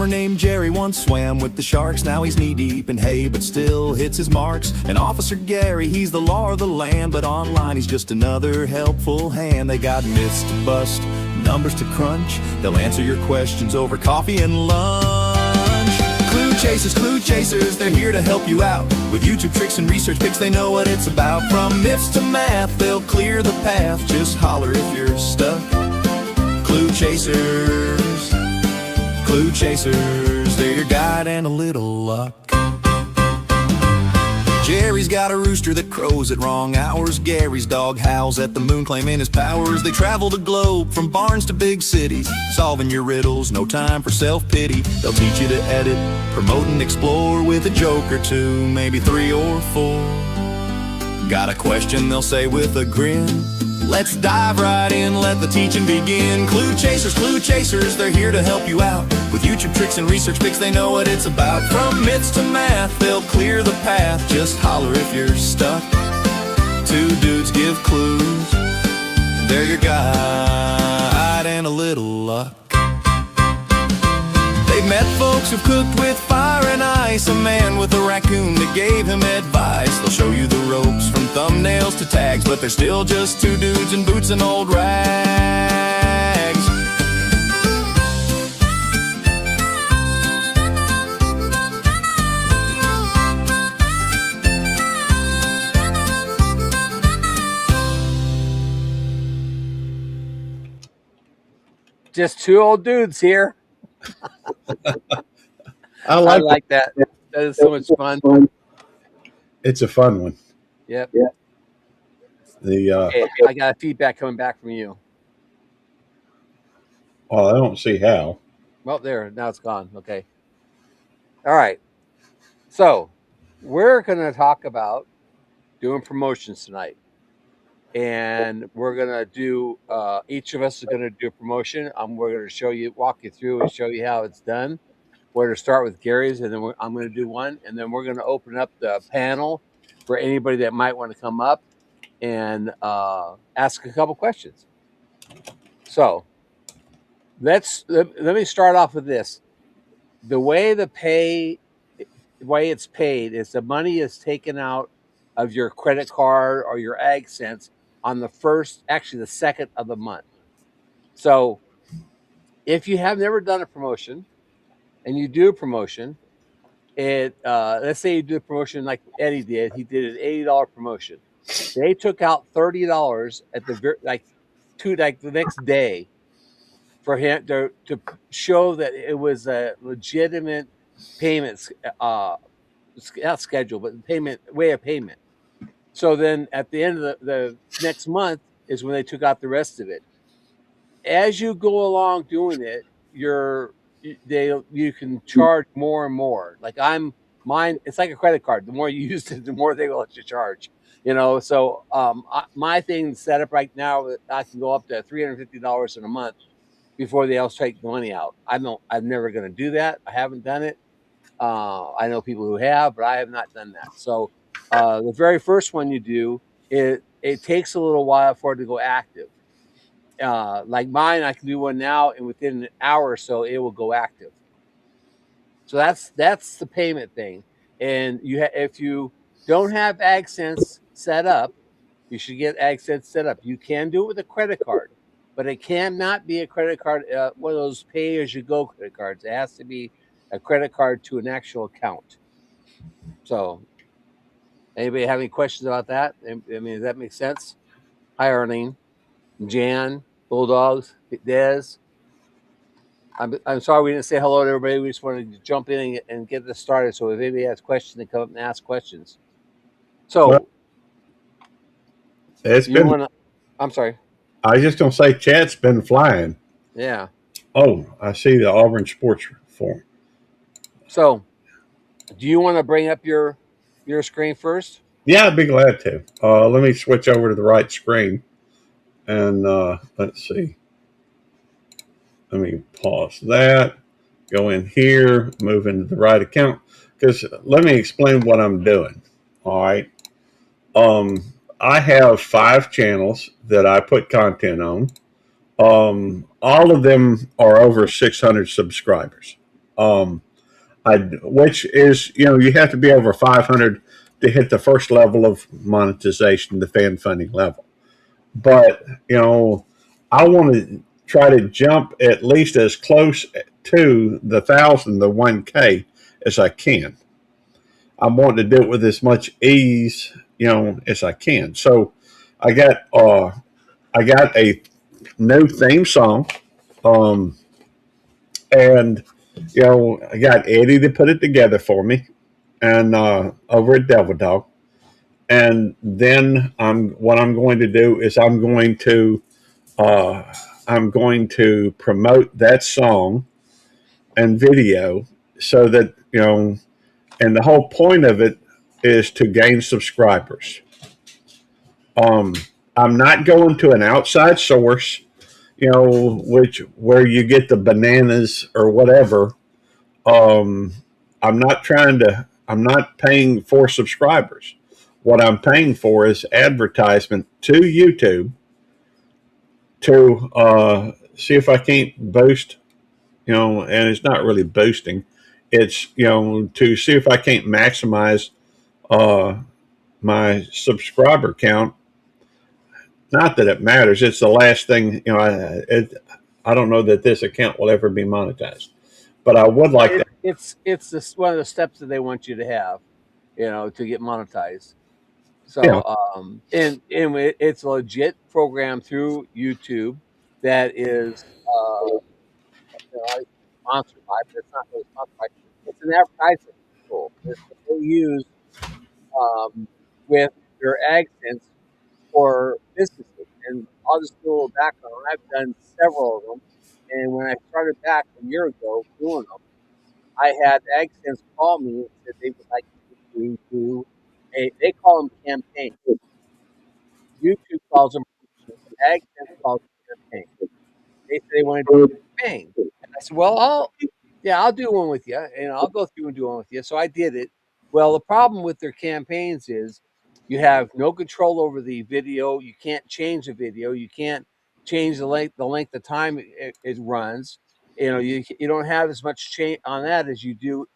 named Jerry once swam with the sharks. Now he's knee-deep in hay, but still hits his marks. And Officer Gary, he's the law of the land, but online he's just another helpful hand. They got myths to bust, numbers to crunch. They'll answer your questions over coffee and lunch. Clue chasers, they're here to help you out with YouTube tricks and research picks. They know what it's about. From myths to math, they'll clear the path. Just holler if you're stuck. Clue chasers, they're your guide and a little luck. Jerry's got a rooster that crows at wrong hours. Gary's dog howls at the moon, claiming his powers. They travel the globe from barns to big cities, solving your riddles, no time for self-pity. They'll teach you to edit, promote and explore with a joke or two, maybe 3 or 4. Got a question, they'll say with a grin. Let's dive right in, let the teaching begin. Clue chasers, they're here to help you out with YouTube tricks and research picks. They know what it's about. From myths to math, they'll clear the path. Just holler if you're stuck. 2 dudes give clues. They're your guide and a little luck. They've met folks who've cooked with fire and ice. A man with a raccoon that gave him advice. They'll show you the ropes from thumbnails to tags, but they're still just 2 dudes in boots and old rags. Just 2 old dudes here. I like that. That is so much fun. It's a fun one. Yep. The I got feedback coming back from you. I don't see how. Well, there, now it's gone. Okay. All right. So we're going to talk about doing promotions tonight. And we're going to do, each of us is going to do a promotion. We're going to walk you through and show you how it's done. We're going to start with Gary's, and then I'm going to do one. And then we're going to open up the panel for anybody that might want to come up and ask a couple questions. So let me start off with this. The way it's paid is the money is taken out of your credit card or your AgSense on the second of the month. So if you have never done a promotion and you do a promotion, let's say you do a promotion like Eddie did. He did an $80 promotion. They took out $30 at the next day for him to show that it was a legitimate payment, not schedule, but way of payment. So then at the end of the next month is when they took out the rest of it. As you go along doing it, you can charge more and more. Like mine, it's like a credit card. The more you use it, the more they will let you charge. So my thing set up right now, I can go up to $350 in a month before they else take the money out. I'm never going to do that. I haven't done it. I know people who have, but I have not done that. So the very first one you do, it takes a little while for it to go active. Like mine, I can do one now, and within an hour or so, it will go active. So that's the payment thing. And if you don't have AgSense set up, you should get AgSense set up. You can do it with a credit card, but it cannot be a credit card, one of those pay-as-you-go credit cards. It has to be a credit card to an actual account. So anybody have any questions about that? I mean, does that make sense? Hi, Arlene, Jan, Bulldogs, Dez. I'm sorry we didn't say hello to everybody. We just wanted to jump in and get this started. So if anybody has questions, they come up and ask questions. So I'm sorry. I was just going to say chat's been flying. Yeah. Oh, I see the Auburn Sports Forum. So do you want to bring up your screen first? Yeah, I'd be glad to. Let me switch over to the right screen. And let's see. Let me pause that. Go in here. Move into the right account. Because let me explain what I'm doing. All right. I have 5 channels that I put content on. All of them are over 600 subscribers. Which is, you have to be over 500 to hit the first level of monetization, the fan funding level. But, I want to try to jump at least as close to the 1,000, the 1K as I can. I'm wanting to do it with as much ease, as I can. So I got a new theme song, um, and I got Eddie to put it together for me, and over at Devil Dog. And then what I'm going to do is uh, I'm going to promote that song and video so that and the whole point of it is to gain subscribers. Um, I'm not going to an outside source, which where you get the bananas or whatever. Um, I'm not paying for subscribers. What I'm paying for is advertisement to YouTube to see if I can't boost, and it's not really boosting. It's, to see if I can't maximize uh, my subscriber count. Not that it matters. It's the last thing, I don't know that this account will ever be monetized, but I would like that. It's this one of the steps that they want you to have, to get monetized. Yeah. So, it's a legit program through YouTube that is, sponsored by, but it's not really sponsored by. It's an advertising tool that they use um, with their AdSense for businesses. And I'll just do a little background. I've done several of them, and when I started back a year ago doing them, I had AdSense call me and said they would like to do they call them campaigns. YouTube calls them promotions. AdSense calls them campaigns. They say they want to do a campaign. And I said, well, I'll do one with you. And I'll go through and do one with you. So I did it. Well, the problem with their campaigns is you have no control over the video. You can't change the video. You can't change the length of time it runs. You don't have as much change on that as you do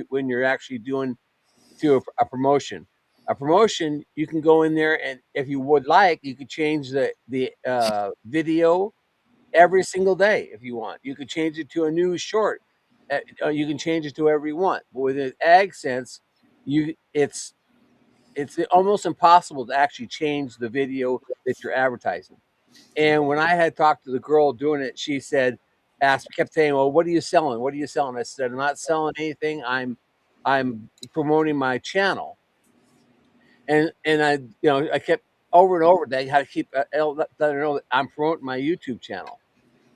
when you're actually doing to a promotion. A promotion, you can go in there and if you would like, you could change the video every single day if you want. You could change it to a new short. You can change it to whatever you want. But with an AdSense, you it's almost impossible to actually change the video that you're advertising. And when I had talked to the girl doing it, she kept saying, "Well, what are you selling? What are you selling?" I said, "I'm not selling anything. I'm promoting my channel." And I kept over and over that I had to keep letting her know that I'm promoting my YouTube channel.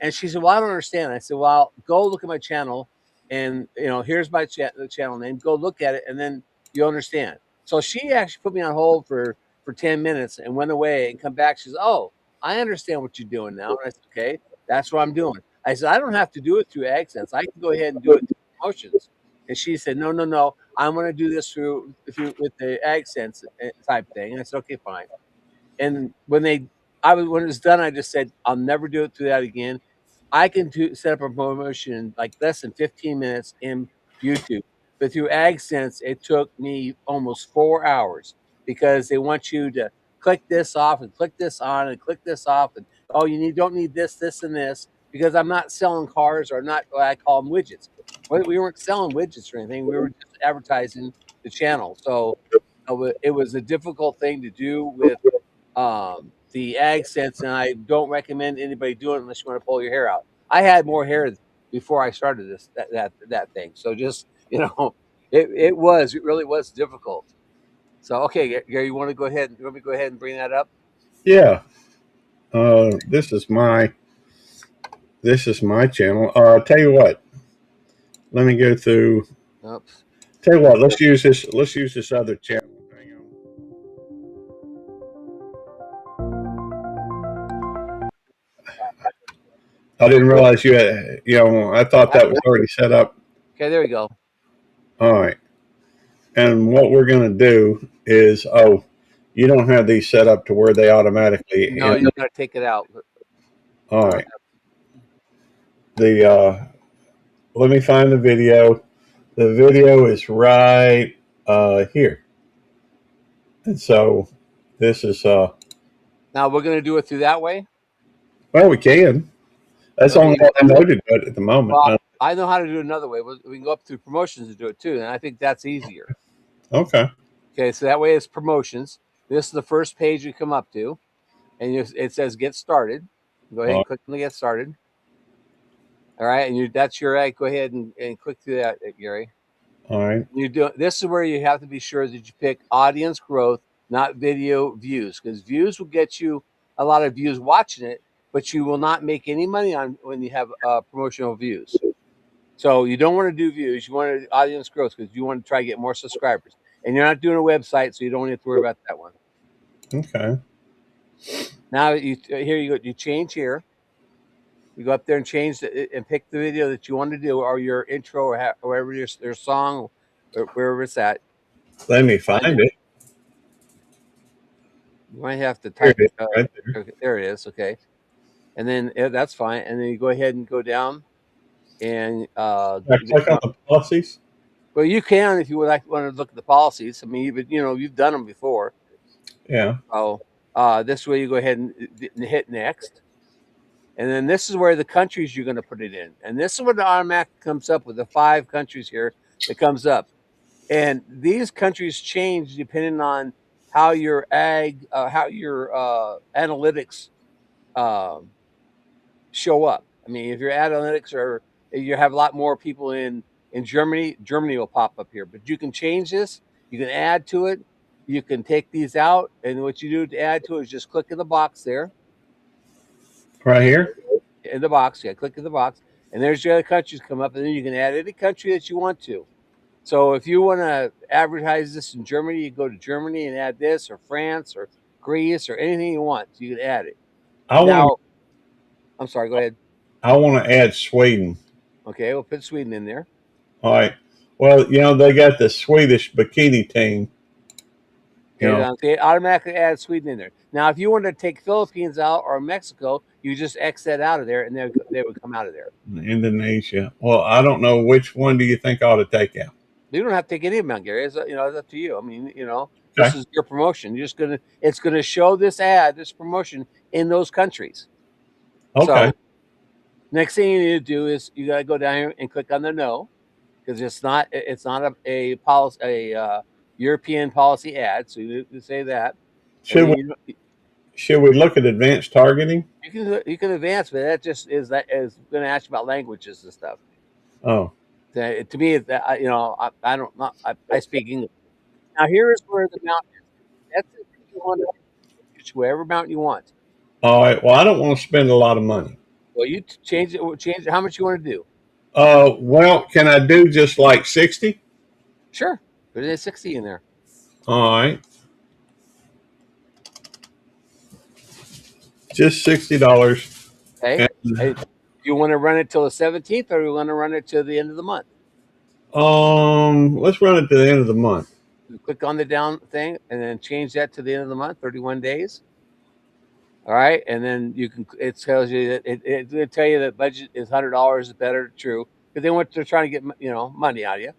And she said, "Well, I don't understand." I said, "Well, go look at my channel, and here's my the channel name. Go look at it, and then you'll understand." So she actually put me on hold for 10 minutes and went away and come back. She says, "Oh, I understand what you're doing now." And I said, "Okay, that's what I'm doing." I said, "I don't have to do it through AdSense. I can go ahead and do it through promotions." And she said, "No, no, no. I'm going to do this through with the AdSense type thing." And I said, "Okay, fine." And when it was done, I just said, "I'll never do it through that again." I can set up a promotion in like less than 15 minutes in YouTube, but through AdSense, it took me almost 4 hours because they want you to click this off and click this on and click this off, and oh, don't need this, this, and this because I'm not selling cars or not what I call them widgets. We weren't selling widgets or anything. We were just advertising the channel. So it was a difficult thing to do with the AdSense, and I don't recommend anybody doing it unless you want to pull your hair out. I had more hair before I started that thing, so just it really was difficult. So okay, Gary, you want to go ahead? You want me to go ahead and bring that up? Yeah. This is my channel. Tell you what. Let me go through. Oops. Tell you what. Let's use this. Let's use this other channel. Hang on. I didn't realize you had. I thought that was already set up. Okay, there we go. All right. And what we're going to do is, you don't have these set up to where they automatically. No, you got to take it out. All right. The let me find the video. The video is right here, and so this is Now we're going to do it through that way. well, we can. That's the only Okay. one I know to do it at the moment. Well, I know how to do it another way. We can go up through promotions to do it too, and I think that's easier. Okay. Okay, so that way it's promotions. This is the first page you come up to, and it says get started. Go ahead and click on the get started. All right, and that's your ad. Go ahead and click through that, Gary. All right. You do this is where you have to be sure that you pick audience growth, not video views, because views will get you a lot of views watching it, but you will not make any money on when you have promotional views. So you don't want to do views. You want to audience growth because you want to try to get more subscribers. And you're not doing a website, so you don't have to worry about that one. Okay. Now here you go. You change here. You go up there and change and pick the video that you want to do, or your intro, or wherever your song, or wherever it's at. Let me find it. You might have to Here type it is, it. right there. Okay, there it is. Okay, and then that's fine. And then you go ahead and go down and Can I click on the policies? well, you can if you would want to look at the policies. I mean, you've done them before. Yeah. So this way you go ahead and hit next. And then this is where the countries you're going to put it in. And this is what the automatic comes up with, the 5 countries here that comes up. And these countries change depending on how your analytics show up. I mean, if your analytics are, you have a lot more people in Germany, Germany will pop up here. But you can change this. You can add to it. You can take these out. And what you do to add to it is just click in the box there. Right here? In the box, yeah, click in the box. And there's your other countries come up. And then you can add any country that you want to. So if you want to advertise this in Germany, you go to Germany and add this, or France, or Greece, or anything you want. You can add it. I want Now, I'm sorry, go ahead. I want to add Sweden. Okay, we'll put Sweden in there. All right. Well, they got the Swedish bikini team. Okay, it automatically adds Sweden in there. Now, if you want to take Philippines out or Mexico, you just X that out of there, and they would come out of there. Indonesia. Well, I don't know, which one do you think I ought to take out? You don't have to take any of them out, Gary. It's up to you. I mean, this Okay. is your promotion. It's gonna show this promotion in those countries. Okay. So next thing you need to do is you got to go down here and click on the no, because it's not a policy, European policy ad. So you need to say that. And Should we then should we look at advanced targeting? you can advance, but that just is going to ask you about languages and stuff. Oh. To me, I don't not I speak English. Now here is where the mountain is. That's it. You want to wherever mountain you want. All right. Well, I don't want to spend a lot of money. Well, you change it. Change it. How much you want to do? Well, can I do just like 60? Sure, there's 60 in there. All right. Just $60. Okay. Hey, you want to run it till the 17th, or you want to run it to the end of the month? Let's run it to the end of the month. You click on the down thing and then change that to the end of the month, 31 days. All right, and then it tells you that it will tell you that budget is $100 is better, true, because they're trying to get money out of you.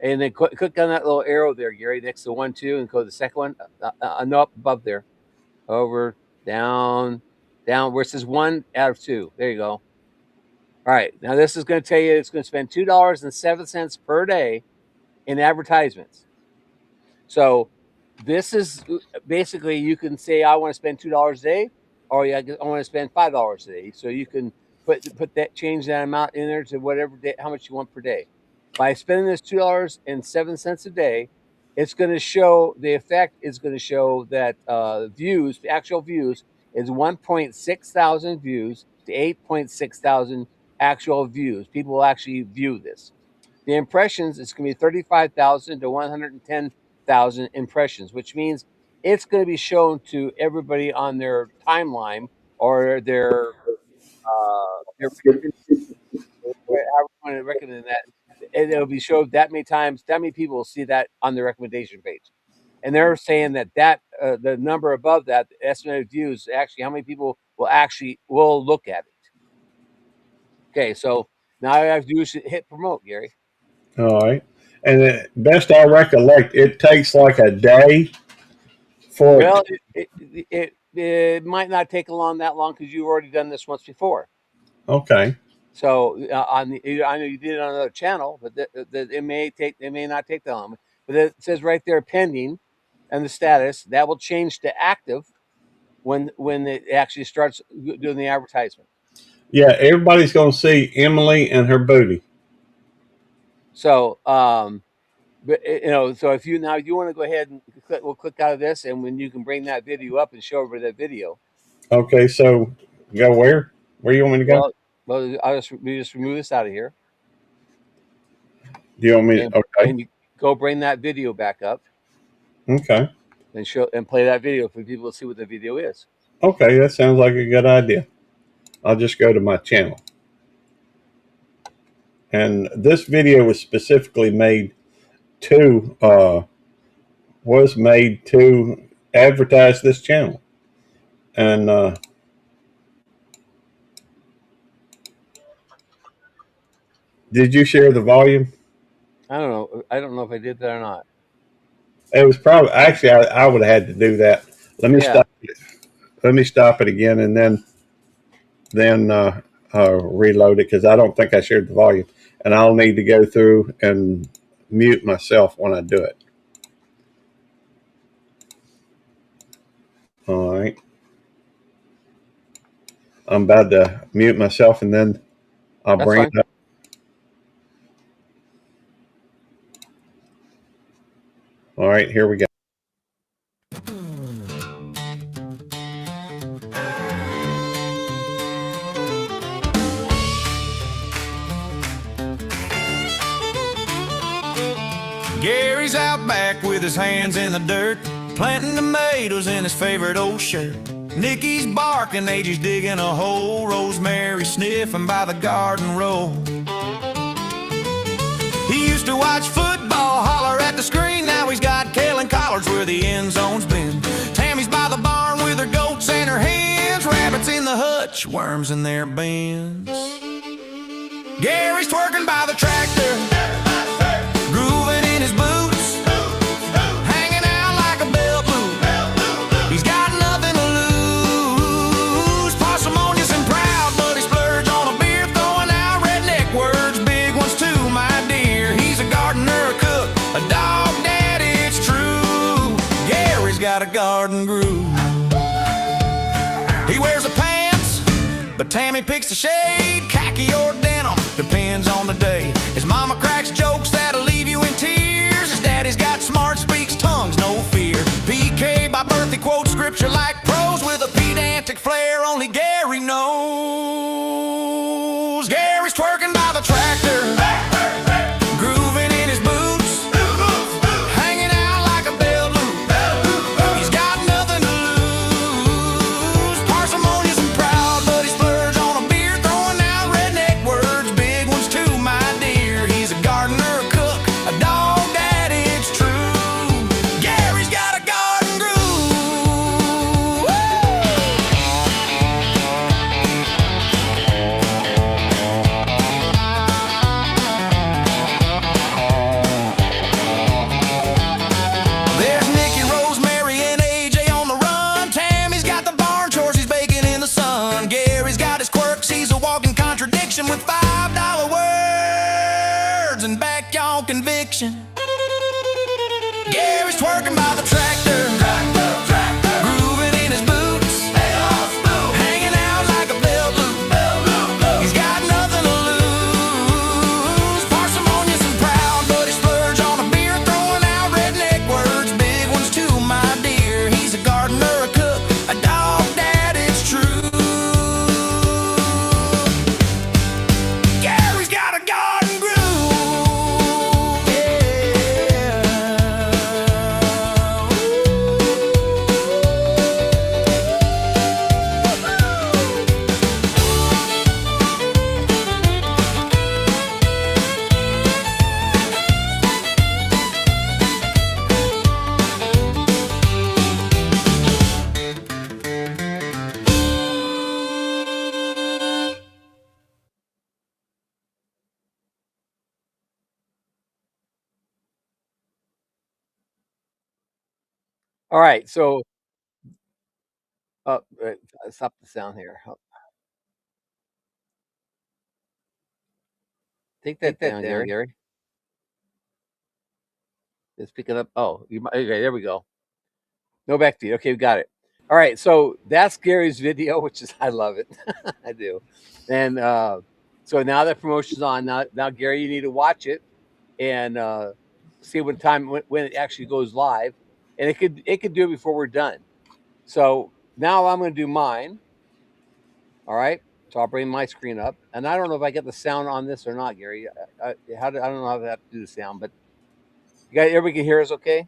And then click on that little arrow there, Gary, next to 1, 2, and go to the second one. No, up above there, over, down, where it says 1 out of 2. There you go. All right, now this is going to tell you it's going to spend $2.07 per day in advertisements. So this is basically, you can say I want to spend $2 a day, or I want to spend $5 a day. So you can change that amount in there to whatever day, how much you want per day. By spending this $2.07 a day, it's going to show the effect is going to show that views, the actual views, is 1.6 thousand views to 8.6 thousand actual views. People will actually view this. The impressions, it's going to be 35,000 to 110,000 impressions, which means it's going to be shown to everybody on their timeline or their however you want to recommend that. And it'll be showed that many times, that many people will see that on the recommendation page. And they're saying that the number above that, the estimated views, actually how many people will look at it. Okay, so Now all you have to do is hit promote, Gary. All right. And best I recollect, it takes like a day for it. Well, it might not take along that long because you've already done this once before. Okay. So I know you did it on another channel, but it may not take that long. But it says right there pending, and the status that will change to active when it actually starts doing the advertisement. Yeah, everybody's going to see Emily and her booty. So but so if you want to go ahead and we'll click out of this, and when you can bring that video up and show over that video. Okay, so go where? Where you want me to go? Well, we just remove this out of here. Do you want me to? Okay. And you go bring that video back up. Okay. And show and play that video for people to see what the video is. Okay, that sounds like a good idea. I'll just go to my channel. And this video was specifically made to advertise this channel. And did you share the volume? I don't know. I don't know if I did that or not. It was probably actually I would have had to do that. Let me stop it. Let me stop it again and then reload it because I don't think I shared the volume, and I'll need to go through and mute myself when I do it. All right. I'm about to mute myself and then I'll bring it up. All right, here we go. Gary's out back with his hands in the dirt, planting tomatoes in his favorite old shirt. Nikki's barking, AJ's digging a hole, Rosemary sniffing by the garden roll. He used to watch football, holler at the screen. Now he's got kale and collards where the end zone's been. Tammy's by the barn with her goats and her hens, rabbits in the hutch, worms in their bins. Gary's twerking by the tractor, grooving in his boots, hanging out like a bell loop. He's got nothing to lose, parsimonious and proud, but he splurged on a beer, throwing out redneck words, big ones too, my dear. He's a gardener, a cook, a dog dad, it's true. Gary's got a garden groove. He wears the pants, but Tammy picks the shade, khaki or denim, depends on the day. His mama cracks jokes that'll leave you in tears. His daddy's got smart, speaks tongues, no fear. PK by birth, he quotes scripture like prose with a pedantic flair only Gary knows. Gary's twerking by the tractor, grooving in his boots, hanging out like a bell loop. He's got nothing to lose, parsimonious and proud, but he splurged on a beer, throwing out redneck words, big ones too, my dear. He's a gardener, a cook, a dog dad, it's true. Gary's got a garden groove. There's Nikki, Rosemary, and AJ on the run. Tammy's got the barn chores, he's baking in the sun. Gary's got his quirks, he's a walking contradiction with $5 words and backyard conviction. Gary's twerking by the tractor, grooving in his boots, hanging out like a bell loop. He's got nothing to lose, parsimonious and proud, but he splurged on a beer, throwing out redneck words, big ones too, my dear. He's a gardener, a cook, a dog dad, it's true. Gary's got a garden groove, yeah. All right, so stop the sound here. Take that down, Gary. Let's pick it up. Oh, okay, there we go. No backbeat. Okay, we got it. All right, so that's Gary's video, which is I love it. I do. And so now that promotion's on, now Gary, you need to watch it and see when it actually goes live, and it could do it before we're done. So now I'm going to do mine. All right. So I'll bring my screen up, and I don't know if I get the sound on this or not, Gary. I don't know how to do the sound, but everybody can hear us, okay?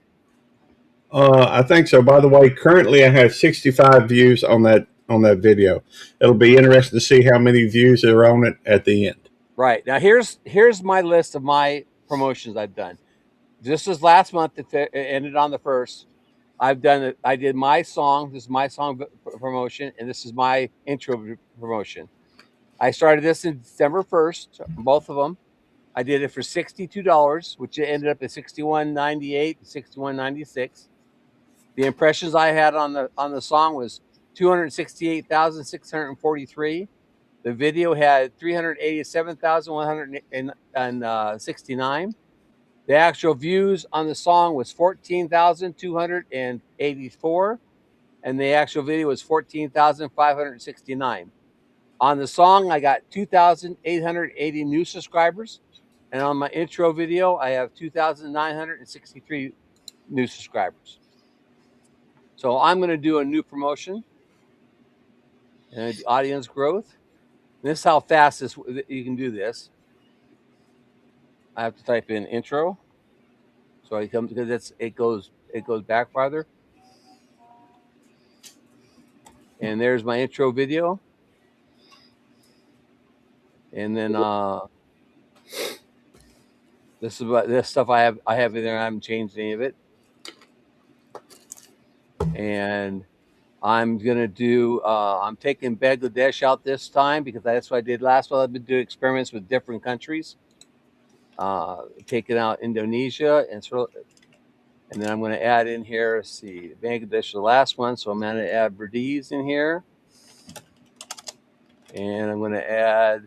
I think so. By the way, currently I have 65 views on that video. It'll be interesting to see how many views are on it at the end. Right now, here's my list of my promotions I've done. This was last month. It ended on the 1st. I've done it. I did my song. This is my song promotion, and this is my intro promotion. I started this in December 1st, both of them. I did it for $62, which ended up at $61.98 and $61.96. The impressions I had on the song was 268,643. The video had 387,169. The actual views on the song was 14,284, and the actual video was 14,569. On the song, I got 2,880 new subscribers, and on my intro video, I have 2,963 new subscribers. So I'm going to do a new promotion and audience growth. This is how fast you can do this. I have to type in intro, so I come because it goes back farther. And there's my intro video, and then this is what this stuff I have in there. I haven't changed any of it, and I'm gonna do. I'm taking Bangladesh out this time because that's what I did last month. I've been doing experiments with different countries. Taking out Indonesia and then I'm going to add in here. Let's see, Bangladesh is the last one, so I'm going to add Belize in here, and I'm going to add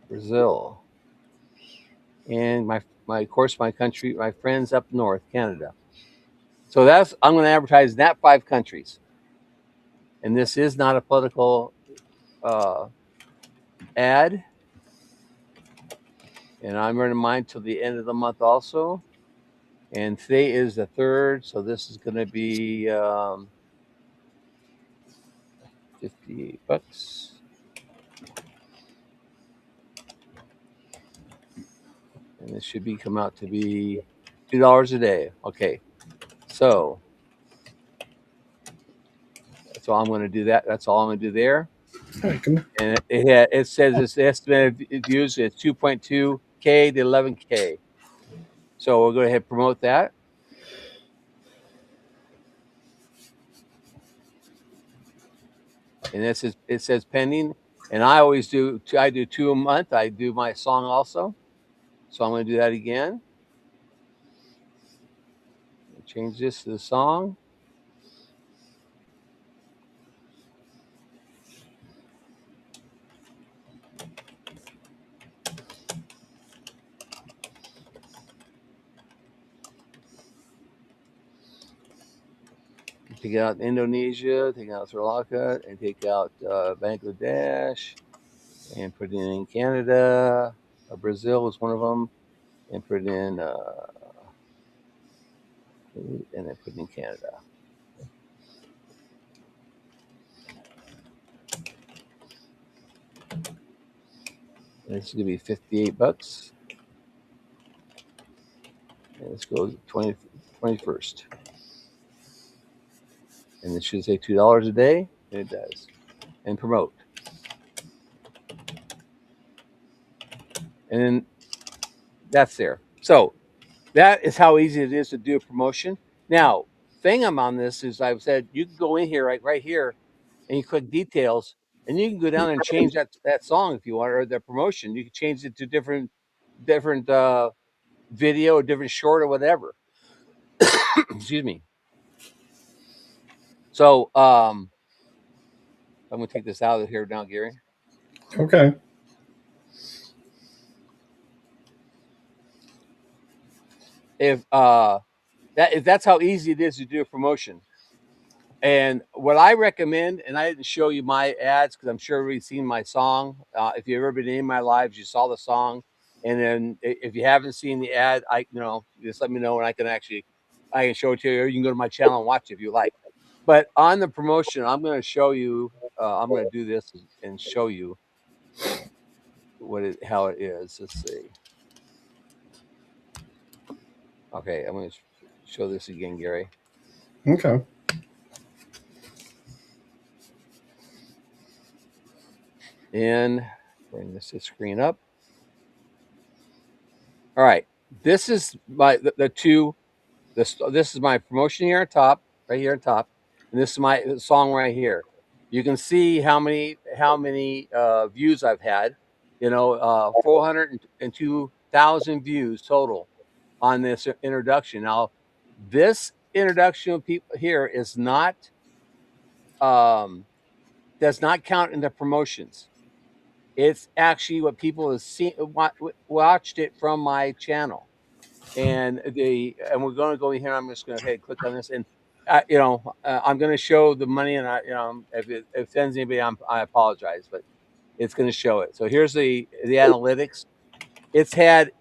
Brazil, and my country, my friends up north, Canada. So I'm going to advertise that 5 countries, and this is not a political ad, and I'm running mine till the end of the month also. And today is the 3rd, so this is going to be $58. And this should come out to be $2 a day. Okay, so that's all I'm going to do. That's all I'm going to do there. And it says its estimated views is 2.2K to 11K. So we'll go ahead and promote that. And it says pending. And I always do. I do 2 a month. I do my song also. So I'm going to do that again. Change this to the song. Take out Indonesia, take out Sri Lanka, and take out Bangladesh, and put in Canada. Brazil was one of them, and put in and then put in Canada. And this is gonna be $58. And let's go 21st. And it should say $2 a day, and it does. And promote. And then that's there. So that is how easy it is to do a promotion. Now, thing I'm on this is I've said you can go in here right here, and you click details, and you can go down and change that song if you want, or the promotion. You can change it to different video, a different short, or whatever. Excuse me. So I'm gonna take this out of here now, Gary. Okay. If that's how easy it is to do a promotion. And what I recommend, and I didn't show you my ads because I'm sure everybody's seen my song. If you've ever been in my lives, you saw the song. And then if you haven't seen the ad, just let me know and I can show it to you, or you can go to my channel and watch it if you like. But on the promotion, I'm going to show you. I'm going to do this and show you how it is. Let's see. Okay, I'm going to show this again, Gary. Okay. And bring this to screen up. All right, this is the two. This is my promotion here on top, right here on top, and this is my song right here. You can see how many views I've had. 402,000 views total on this introduction. Now, this introduction of people here is not does not count in the promotions. It's actually what people have seen watched it from my channel. And we're going to go in here. I'm just going to click on this, and I'm going to show the money. And if it offends anybody, I apologize, but it's going to show it. So here's the analytics. It's had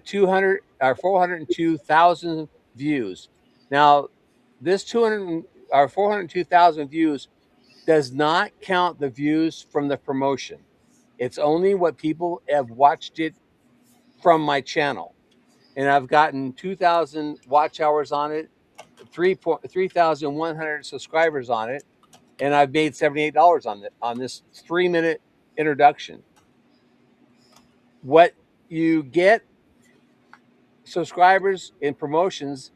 200 or 402,000 views. Now, this 200 or 402,000 views does not count the views from the promotion. It's only what people have watched it from my channel. And I've gotten 2,000 watch hours on it, 3,100 subscribers on it, and I've made $78 on this 3-minute introduction. What you get subscribers in promotions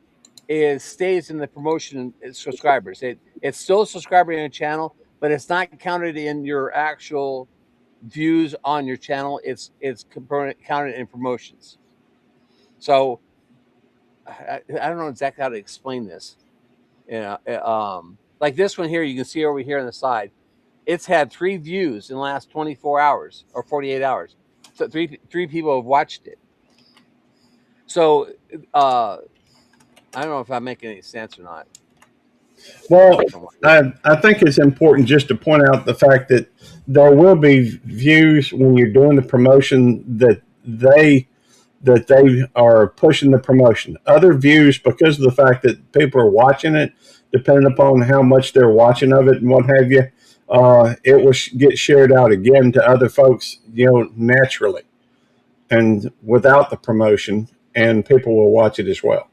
stays in the promotion subscribers. It's still a subscriber in your channel, but it's not counted in your actual views on your channel. It's counted in promotions. So I don't know exactly how to explain this. Like this one here, you can see over here on the side, it's had 3 views in the last 24 hours or 48 hours. So three people have watched it. So I don't know if I'm making any sense or not. Well, I think it's important just to point out the fact that there will be views when you're doing the promotion that they are pushing the promotion. Other views, because of the fact that people are watching it, depending upon how much they're watching of it and what have you, it will get shared out again to other folks, naturally and without the promotion, and people will watch it as well.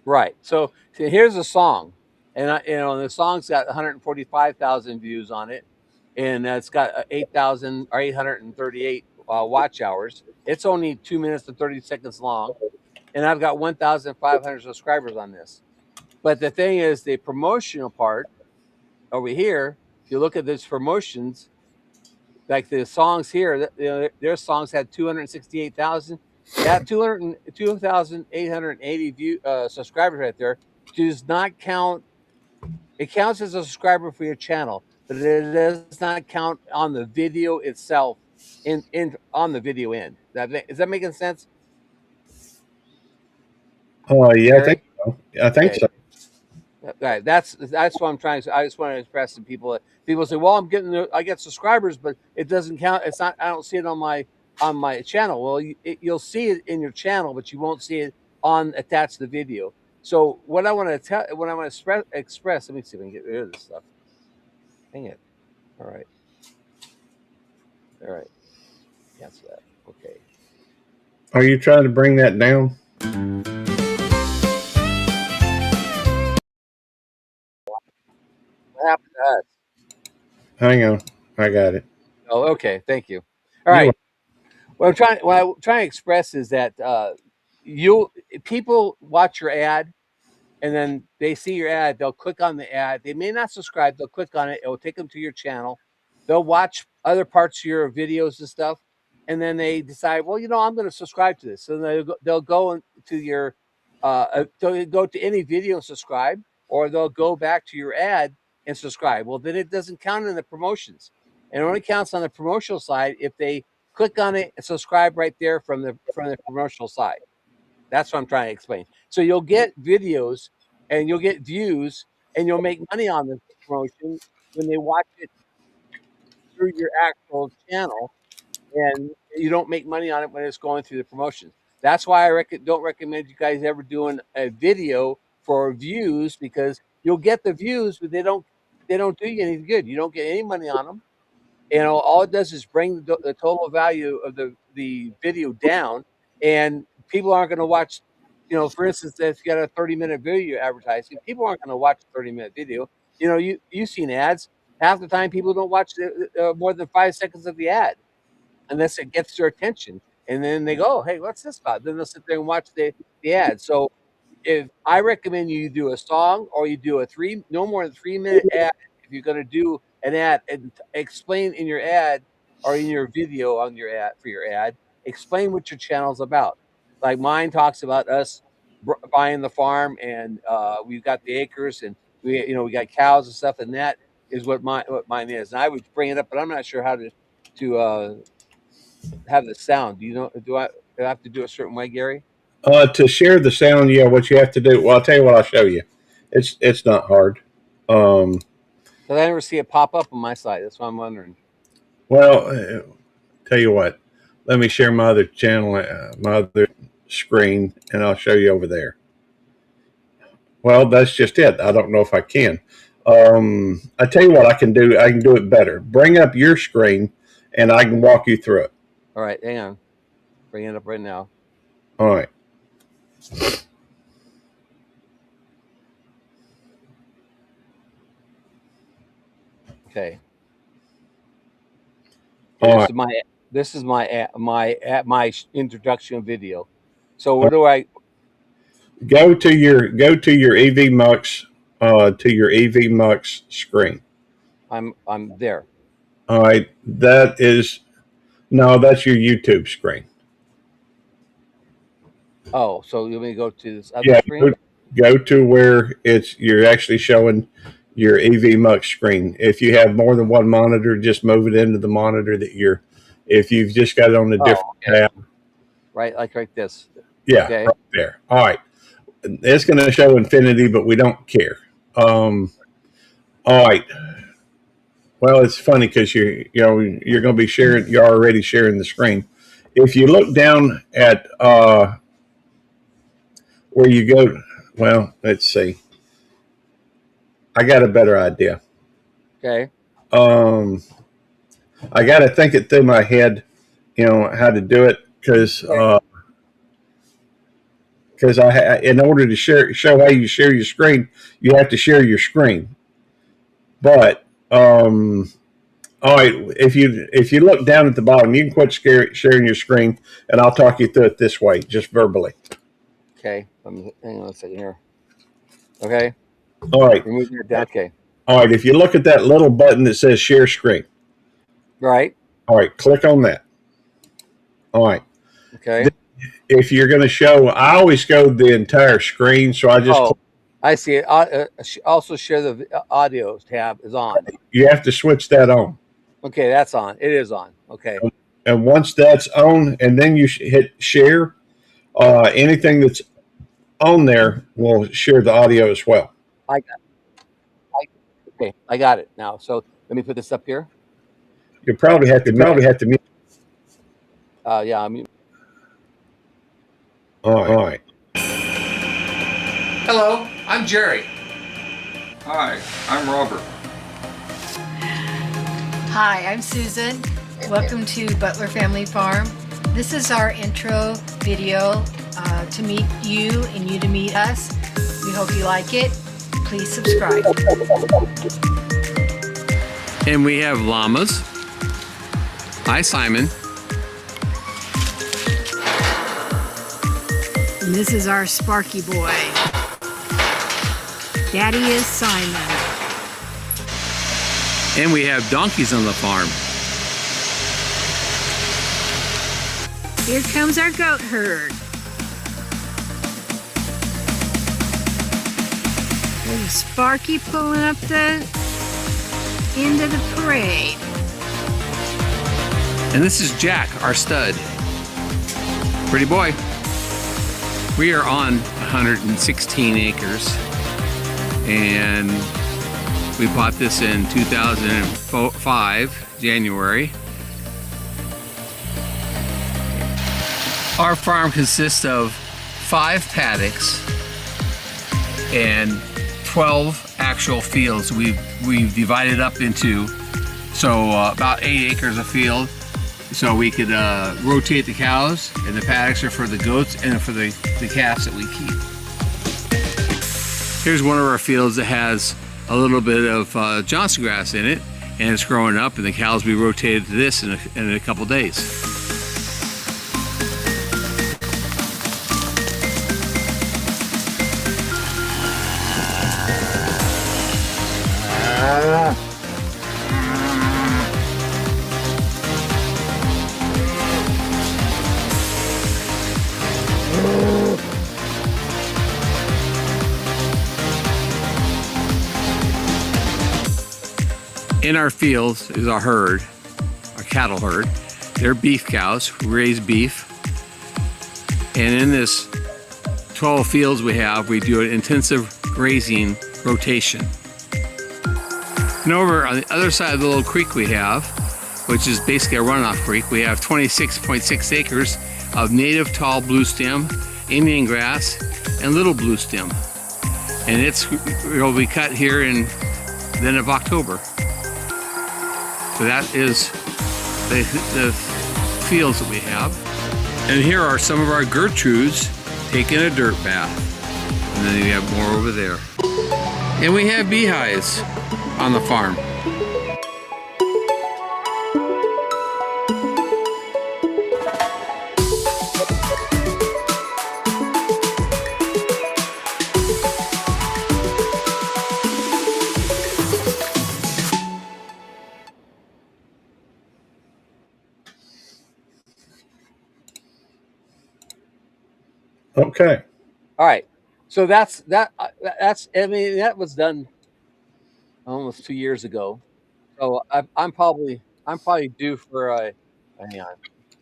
Right. So here's a song, and the song's got 145,000 views on it, and it's got 8,000 or 838 watch hours. It's only 2 minutes and 30 seconds long, and I've got 1,500 subscribers on this. But the thing is, the promotional part over here, if you look at these promotions, like the songs here, their songs had 268,000. That 2,880 subscribers right there does not count. It counts as a subscriber for your channel, but it does not count on the video itself. On the video end. Is that making sense, Yeah, I think Gary? so. I think Okay. so. Right. That's what I'm trying to. I just want to express to people. People say, "Well, I get subscribers, but it doesn't count. It's not. I don't see it on my channel." Well, you'll see it in your channel, but you won't see it attached to the video. So what I want to express. Let me see if I can get rid of this stuff. Dang it! All right. Cancel that. Okay. Are you trying to bring that down? What happened to us? Hang on, I got it. Oh, okay. Thank you. All You right. What I'm trying to express is that people watch your ad, and then they see your ad. They'll click on the ad. They may not subscribe. They'll click on it. It will take them to your channel. They'll watch other parts of your videos and stuff, and then they decide, well, I'm going to subscribe to this. So they'll go and to your they'll go to any video and subscribe, or they'll go back to your ad and subscribe. Well, then it doesn't count in the promotions. It only counts on the promotional side if they click on it and subscribe right there from the promotional side. That's what I'm trying to explain. So you'll get videos and you'll get views and you'll make money on the promotion when they watch it through your actual channel, and you don't make money on it when it's going through the promotions. That's why I don't recommend you guys ever doing a video for views, because you'll get the views, but they don't do you any good. You don't get any money on them. All it does is bring the total value of the video down, and people aren't going to watch. For instance, if you got a 30-minute video advertising, people aren't going to watch a 30-minute video. You've seen ads. Half the time, people don't watch more than 5 seconds of the ad unless it gets their attention, and then they go, "Hey, what's this about?" Then they'll sit there and watch the ad. So, if I recommend you do a song, or you do no more than 3-minute ad. If you're going to do an ad, and explain in your ad or in your video on your ad for your ad, explain what your channel's about. Like mine talks about us buying the farm, and we've got the acres, and we got cows and stuff, and that is what mine is. And I would bring it up, but I'm not sure how to have the sound. Do I have to do a certain way, Gary? To share the sound, yeah, what you have to do. Well, I'll tell you what. I'll show you. It's not hard. Because I never see it pop up on my side. That's why I'm wondering. Well, tell you what. Let me share my other channel, my other screen, and I'll show you over there. Well, that's just it. I don't know if I can. I tell you what I can do. I can do it better. Bring up your screen, and I can walk you through it. All right, hang on. Bring it up right now. All right. Okay. All right. This is my introduction video. So where do I Go to your EV Mux to your EV Mux screen. I'm there. All right. That's your YouTube screen. Oh, so you want me to go to this other screen? Go to where you're actually showing your EV Mux screen. If you have more than one monitor, just move it into the monitor if you've just got it on a different tab. Right, like this. Yeah, okay. Right there. All right. It's going to show infinity, but we don't care. All right. Well, it's funny because you're going to be sharing. You're already sharing the screen. If you look down at where you go, well, let's see. I got a better idea. Okay. I got to think it through my head, how to do it, because in order to show how you share your screen, you have to share your screen. But all right, if you look down at the bottom, you can quit sharing your screen, and I'll talk you through it this way, just verbally. Okay. Hang on a second here. Okay. All right. Okay. All right. If you look at that little button that says share screen. Right. All right. Click on that. All right. Okay. If you're going to show, I always go the entire screen, so I just. I see it. Also share the audio tab is on. You have to switch that on. Okay, that's on. It is on. Okay. And once that's on, and then you hit share, anything that's on there will share the audio as well. Okay, I got it now. So let me put this up here. You probably have to mute. Yeah, I'm mute. All right. Hello, I'm Jerry. Hi, I'm Robert. Hi, I'm Susan. Welcome to Butler Family Farm. This is our intro video to meet you and you to meet us. We hope you like it. Please subscribe. And we have llamas. Hi, Simon. And this is our Sparky boy. Daddy is Simon. And we have donkeys on the farm. Here comes our goat herd. There's Sparky pulling up the end of the parade. And this is Jack, our stud. Pretty boy. We are on 116 acres, and we bought this in 2005, January. Our farm consists of 5 paddocks and 12 actual fields. We've divided up into about 8 acres of field, so we could rotate the cows, and the paddocks are for the goats and for the calves that we keep. Here's one of our fields that has a little bit of Johnson grass in it, and it's growing up, and the cows will be rotated to this in a couple days. In our fields is our herd, our cattle herd. They're beef cows, we raise beef. And in this 12 fields we have, we do an intensive grazing rotation. And over on the other side of the little creek we have, which is basically a runoff creek, we have 26.6 acres of native tall bluestem, Indian grass, and little bluestem. And it'll be cut here in the end of October. So that is the fields that we have. And here are some of our Gertrudes taking a dirt bath. And then we have more over there. And we have beehives on the farm. Okay. All right. So that's I mean, that was done almost 2 years ago. So I'm probably due for hang on.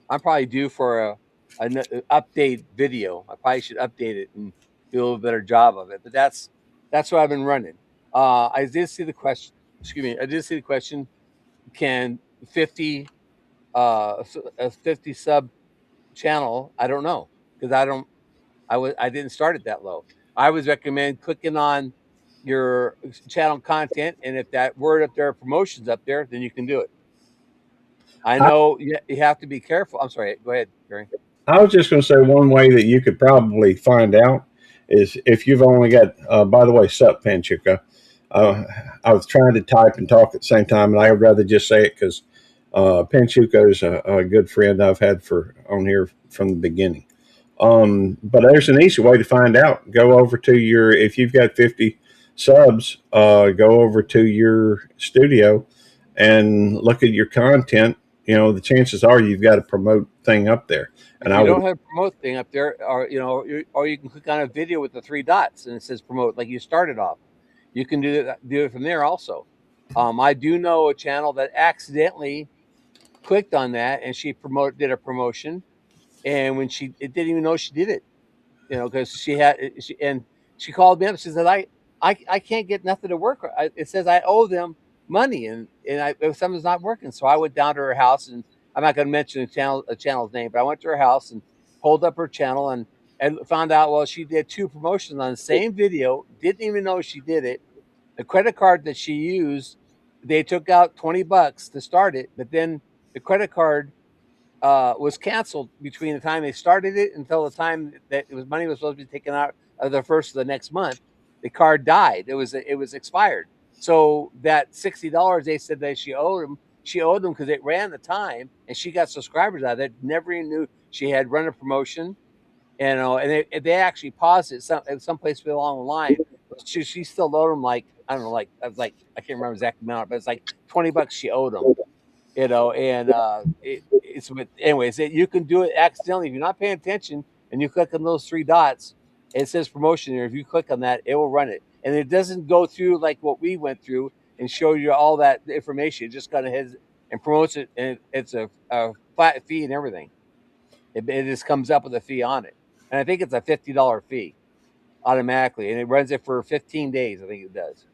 I'm probably due for an update video. I probably should update it and do a little better job of it. But that's what I've been running. I did see the question. Excuse me. I did see the question. Can 50 a 50 sub channel? I don't know, because I didn't start it that low. I would recommend clicking on your channel content, and if that word up there, promotions up there, then you can do it. I know you have to be careful. I'm sorry. Go ahead, Gary. I was just going to say one way that you could probably find out is if you've only got, by the way, sup, Panchuca. I was trying to type and talk at the same time, and I would rather just say it because Panchuca is a good friend I've had on here from the beginning. But there's an easy way to find out. Go over to if you've got 50 subs, go over to your studio and look at your content. You know, the chances are you've got a promote thing up there. And I don't have a promote thing up there, or you can click on a video with the 3 dots and it says promote, like you started off. You can do it from there also. I do know a channel that accidentally clicked on that, and she did a promotion, and when it didn't even know she did it, because she called me up. She said, I can't get nothing to work. It says I owe them money, and something's not working. So I went down to her house, and I'm not going to mention the channel's name, but I went to her house and pulled up her channel and found out, well, she did 2 promotions on the same video. Didn't even know she did it. The credit card that she used, they took out $20 to start it, but then the credit card was canceled between the time they started it until the time that money was supposed to be taken out of the first of the next month. The card died. It was expired. So that $60 they said that she owed them because it ran the time, and she got subscribers out of it. Never even knew she had run a promotion, and they actually paused it someplace along the line. She still owed them, like, I don't know, I can't remember exact amount, but it's like $20 she owed them. Anyways, you can do it accidentally if you're not paying attention, and you click on those 3 dots. It says promotion here. If you click on that, it will run it. and it doesn't go through like what we went through and show you all that information. It just kind of heads and promotes it, and it's a flat fee and everything. It just comes up with a fee on it, and I think it's a $50 fee automatically, and it runs it for 15 days. I think it does.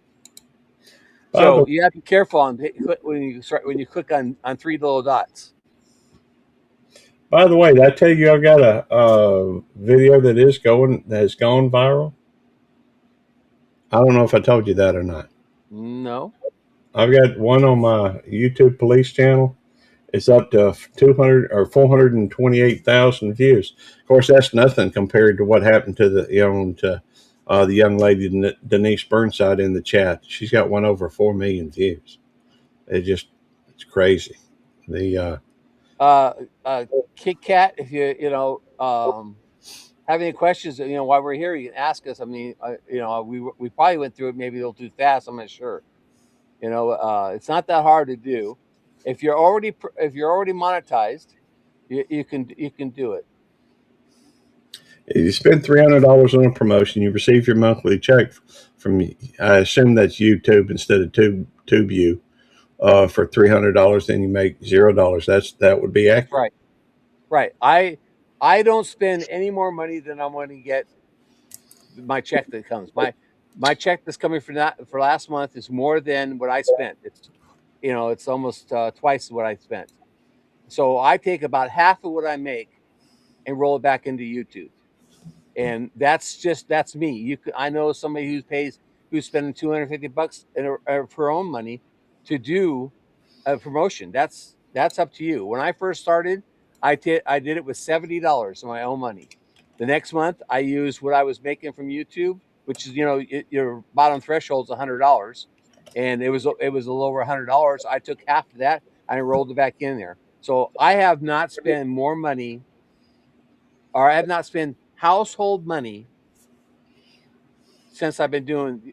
By the So you have to be careful on when you click on three little dots. by the way, did I tell you I've got a video that has gone viral? I don't know if I told you that or not. No, I've got one on my YouTube police channel. It's up to 200 or 428,000 views. Of course, that's nothing compared to what happened to the young lady Denise Burnside in the chat. She's got one over 4 million views. It's crazy. The Kit Kat. If have any questions, while we're here, you can ask us. I mean, we probably went through it maybe a little too fast. I'm not sure. It's not that hard to do. If you're already monetized, you can do it. You spend $300 on a promotion, you receive your monthly check from. I assume that's YouTube instead of TubeView. For $300, then you make $0. That would be That's accurate. right. I don't spend any more money than I'm going to get my check that comes. My check that's coming for last month is more than what I spent. It's almost twice what I spent. So I take about half of what I make and roll it back into YouTube. And that's me. I know somebody who's spending $250 for her own money to do a promotion. That's up to you. When I first started, I did it with $70 of my own money. The next month, I used what I was making from YouTube, which is your bottom threshold is $100, and it was a little over $100. I took half of that and I rolled it back in there. So I have not spent more money, or I have not spent household money since I've been doing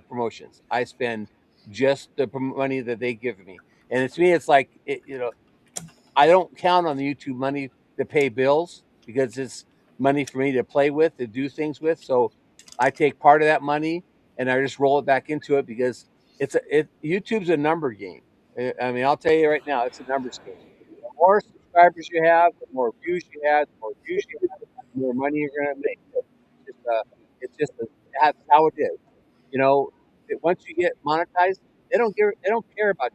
promotions. I spend just the money that they give me, and to me, it's like I don't count on the YouTube money to pay bills because it's money for me to play with, to do things with. So I take part of that money and I just roll it back into it because YouTube's a number game. I mean, I'll tell you right now, it's a numbers game. The more subscribers you have, the more views you have, the more money you're going to make. That's how it is. Once you get monetized, they don't care about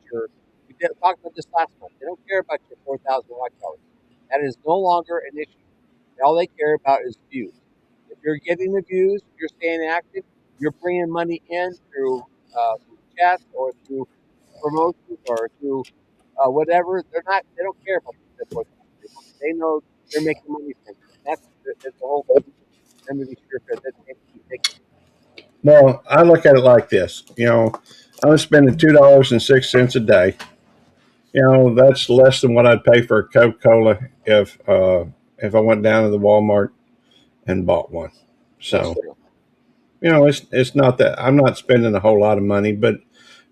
talked about this last month. They don't care about your 4,000 watch hours. That is no longer an issue. All they care about is views. If you're getting the views, you're staying active, you're bringing money in through chats or through promotions or through whatever. They don't care about the 4,000 people. They know they're making money from you. That's the whole thing. Let me be sure that they Well, I look at it like this. I'm spending $2.06 a day. That's less than what I'd pay for a Coca-Cola if I went down to the Walmart and bought one. That's So true. it's not that I'm not spending a whole lot of money, but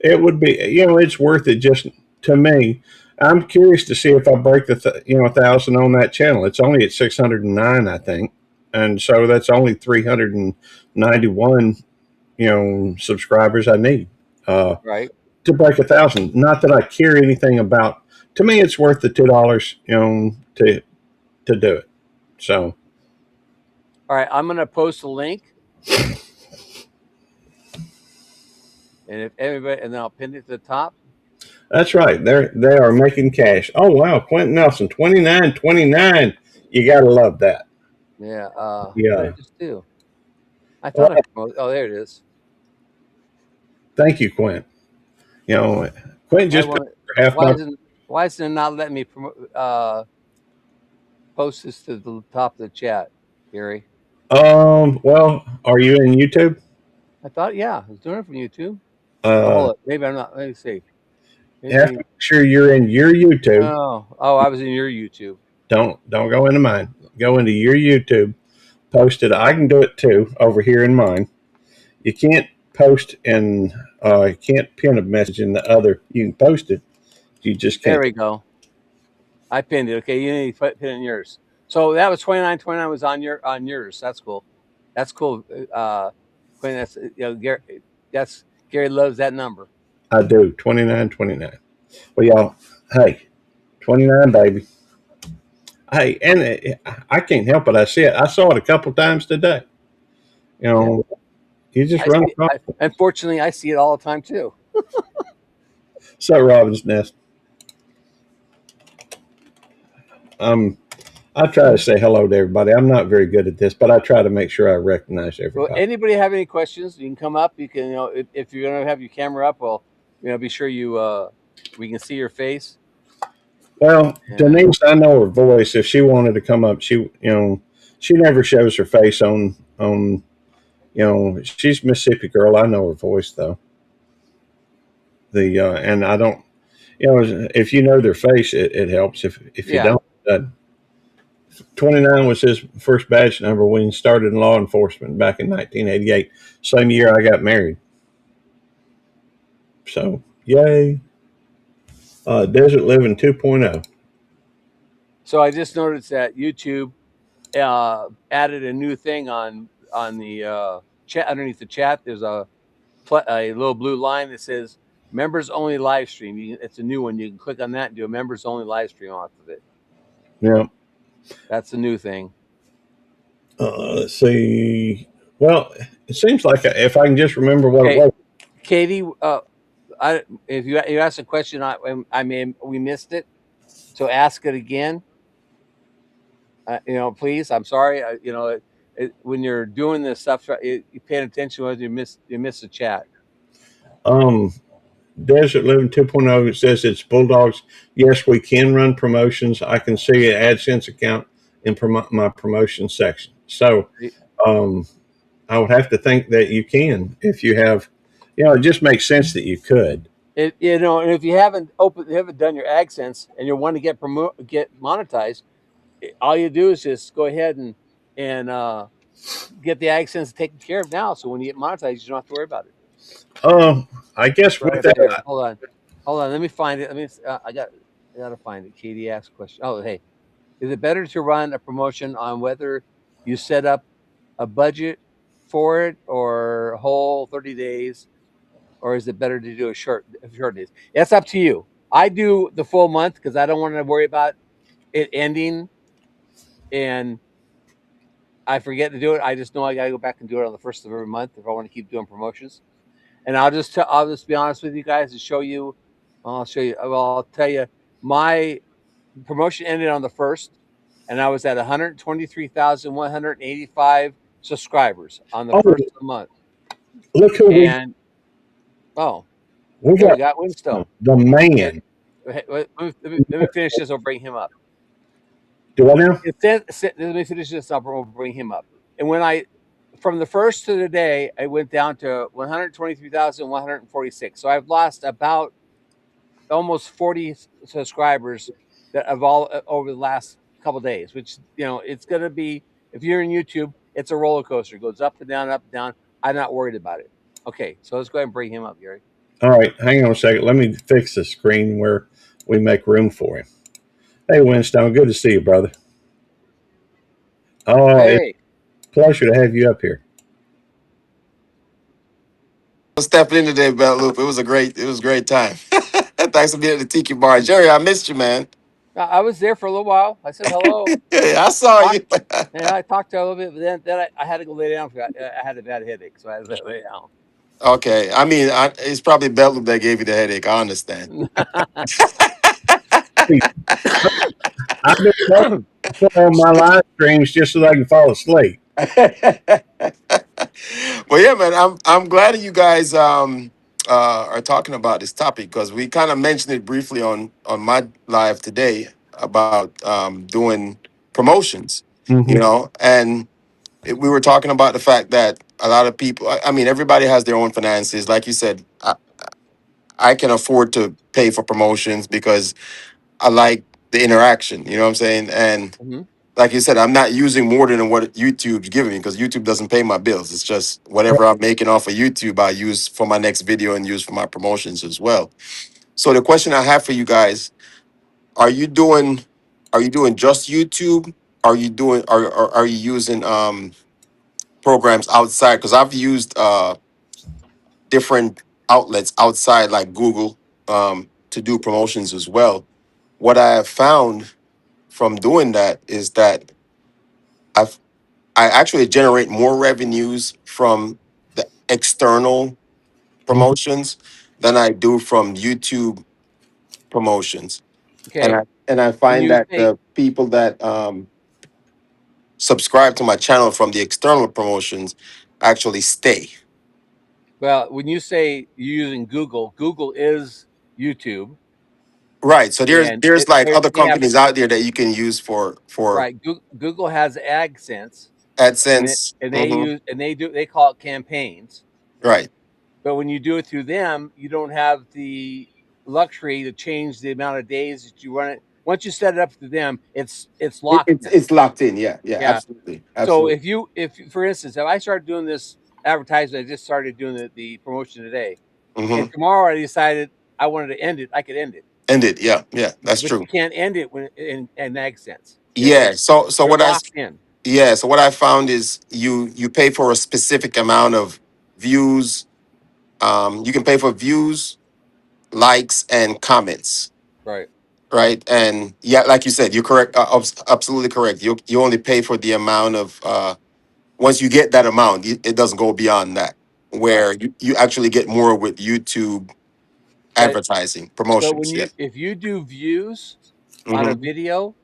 it would be it's worth it just to me. I'm curious to see if I break the 1,000 on that channel. It's only at 609, I think, and so that's only 391 subscribers I need Right. to break 1,000. Not that I care anything about. To me, it's worth the $2 to do it. So All right. I'm going to post a link. And if everybody, and then I'll pin it to the top. that's right. They are making cash. Oh wow, Quentin Nelson, 29.29. You gotta love that. Yeah. What did Yeah. I just do? I Well, thought I promoted. Oh, there it is. thank you, Quint. You know, Quint I just paid want. for half my. Why isn't it not letting me post this to the top of the chat, Gary? Well, are you in YouTube? I thought, yeah, I was doing it from YouTube. Oh, Uh, hold it. Maybe I'm not. Let me see. you have to Maybe. make sure you're in your YouTube. Oh, I was in your YouTube. Don't go into mine. Go into your YouTube. Post it. I can do it too over here in mine. You can't post in. You can't pin a message in the other. You can post it. You just There can't. we go. I pinned it. Okay, you need to pin it in yours. So that was 29.29 was on yours. That's cool. That's cool. Quinn, that's Gary. That's Gary loves that number. I do 29.29. Well, y'all, hey, 29, baby. Hey, and I can't help it. I see it. I saw it a couple times today. You Yeah, know, you just I run see. across. Unfortunately, I see it all the time too. So, Robin's Nest. Um, I try to say hello to everybody. I'm not very good at this, but I try to make sure I recognize Well, everybody. anybody have any questions? You can come up. You can, if you're gonna have your camera up, well, be sure we can see your face. Well, And Denise, I know her voice. If she wanted to come up, she never shows her face on. She's a Mississippi girl. I know her voice though. And I don't. If you know their face, it helps. If you yeah, don't, 29 was his first badge number when he started in law enforcement back in 1988. Same year I got married. So, yay. Desert Living 2.0. so I just noticed that YouTube added a new thing on the chat underneath the chat. There's a little blue line that says members only live stream. It's a new one. You can click on that and do a members only live stream off of it. Yeah. That's the new thing. Let's see. Well, it seems like if I can just remember what it Okay, was. Katie, if you asked a question, I mean we missed it, so ask it again. Please. I'm sorry. When you're doing this stuff, you paying attention whether you miss the chat. Um, Desert Living 2.0, it says it's Bulldogs. Yes, we can run promotions. I can see an AdSense account in my promotion section. So um, I would have to think that you can if you have, it just makes sense that you could. And if you haven't done your AdSense and you want to get monetized, all you do is just go ahead and get the AdSense taken care of now. So when you get monetized, you don't have to worry about it. I guess Right with up there. that, Hold on. Let me find it. I gotta find it. Katie asked a question. Oh, hey, is it better to run a promotion on whether you set up a budget for it or a whole 30 days, or is it better to do a short days? That's up to you. I do the full month because I don't want to worry about it ending and I forget to do it. I just know I gotta go back and do it on the first of every month if I want to keep doing promotions. And I'll just be honest with you guys and show you. I'll show you. Well, I'll tell you. My promotion ended on the first, and I was at 123,185 subscribers on the oh, first of the month. look who And oh, we okay, we got. got Winstone. The Hey, man. let me finish this. I'll bring him up. Do I now? Let me finish this up, and we'll bring him up. And from the first to the day, I went down to 123,146. So I've lost about almost 40 subscribers that have all over the last couple of days, which it's going to be, if you're in YouTube, it's a roller coaster. It goes up and down, up and down. I'm not worried about it. Okay, so let's go ahead and bring him up, Gary. All right, hang on a second. Let me fix the screen where we make room for him. Hey, Winstone, good to see you, brother. Oh, it's Hey, a pleasure to have you up here. Stepping in today, Belt Loop. It was a great time. Thanks for being at the Tiki Bar. Jerry, I missed you, man. I was there for a little while. I said hello. I saw Talk, you. I talked to her a little bit, but then I had to go lay down. I had a bad headache, so I had to lay down. Okay. I mean, it's probably Belt Loop that gave you the headache. I understand. Hey, I've been trying to put on my live streams just so I can fall asleep. Well, yeah, man. I'm glad that you guys are talking about this topic because we kind of mentioned it briefly on my live today about doing promotions. Mm-hmm. And we were talking about the fact that a lot of people. I mean, everybody has their own finances. Like you said, I can afford to pay for promotions because I like the interaction. You know what I'm saying? And Hmm. like you said, I'm not using more than what YouTube's giving me because YouTube doesn't pay my bills. It's just whatever I'm making off of YouTube, I use for my next video and use for my promotions as well. So the question I have for you guys: Are you doing? Are you doing just YouTube? Are you doing? Are you using programs outside because I've used different outlets outside like Google to do promotions as well. What I have found from doing that is that I've I actually generate more revenues from the external promotions than I do from YouTube promotions. Okay. And I When find you that say, the people that subscribe to my channel from the external promotions actually stay. well, when you say you're using Google, Google is YouTube, Right. So and there's like other they have companies out there that you can use for right. Google has AdSense, AdSense. and they Hmm. use they call it campaigns. Right. But when you do it through them, you don't have the luxury to change the amount of days that you run it. Once you set it up through them, it's locked in. It's locked in. Yeah. Yeah. Yeah. Absolutely. So Absolutely. if for instance, if I started doing this advertisement, I just started doing the promotion today, Hmm. and tomorrow I decided I wanted to end it, I could end it. End it. Yeah. Yeah. That's But true. you can't end it when in ag sense. Yeah. So You're what locked in. so what I found is you pay for a specific amount of views. You can pay for views, likes, and comments. Right. Right. And yeah, like you said, you're correct. Absolutely correct. You only pay for the amount of once you get that amount, it doesn't go beyond that. Right. Where you actually get more with YouTube But advertising when promotions. Yeah. if you do views on a Hmm. video,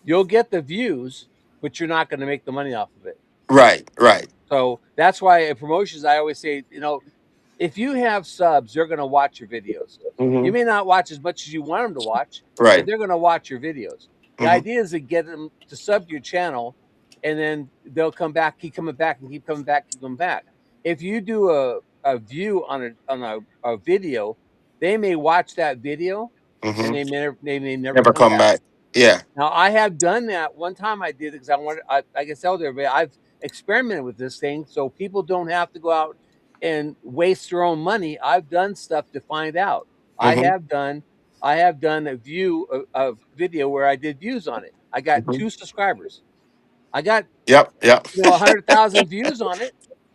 you'll get the views, but you're not going to make the money off of it. Right. Right. So that's why in promotions, I always say, if you have subs, they're going to watch your videos. You Hmm. may not watch as much as you want them to watch, but Right. they're going to watch your videos. The Hmm. idea is to get them to sub your channel, and then they'll come back, keep coming back, and keep coming back, keep coming back. If you do a view on a video, they may watch that video, and Hmm. they may never Never come come back. back. Yeah. Now I have done that one time. I did it because I wanted. I can tell everybody I've experimented with this thing, so people don't have to go out and waste their own money. I've done stuff to find out. I Hmm. have done. I have done a video where I did views on it. I got Hmm. 2 subscribers. I got Yep. Yep. 100,000 views on it.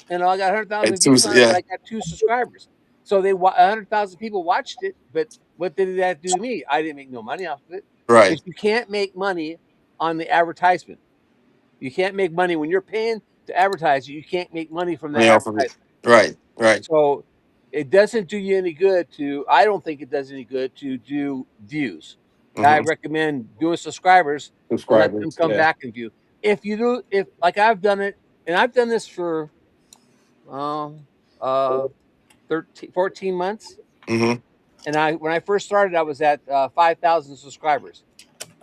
I got 100,000 It's too, views on it, but yeah. I got 2 subscribers. So 100,000 people watched it, but what did that do to me? I didn't make no money off of it Right. because you can't make money on the advertisement. You can't make money when you're paying to advertise. You can't make money from that Money off of it. advertisement. Right. Right. So it doesn't do you any good to. I don't think it does any good to do views. I Hmm. recommend doing subscribers and let them Subscribers. come Yeah. back and view. If like I've done it, and I've done this for um uh 13, 14 months. Hmm. And when I first started, I was at 5,000 subscribers.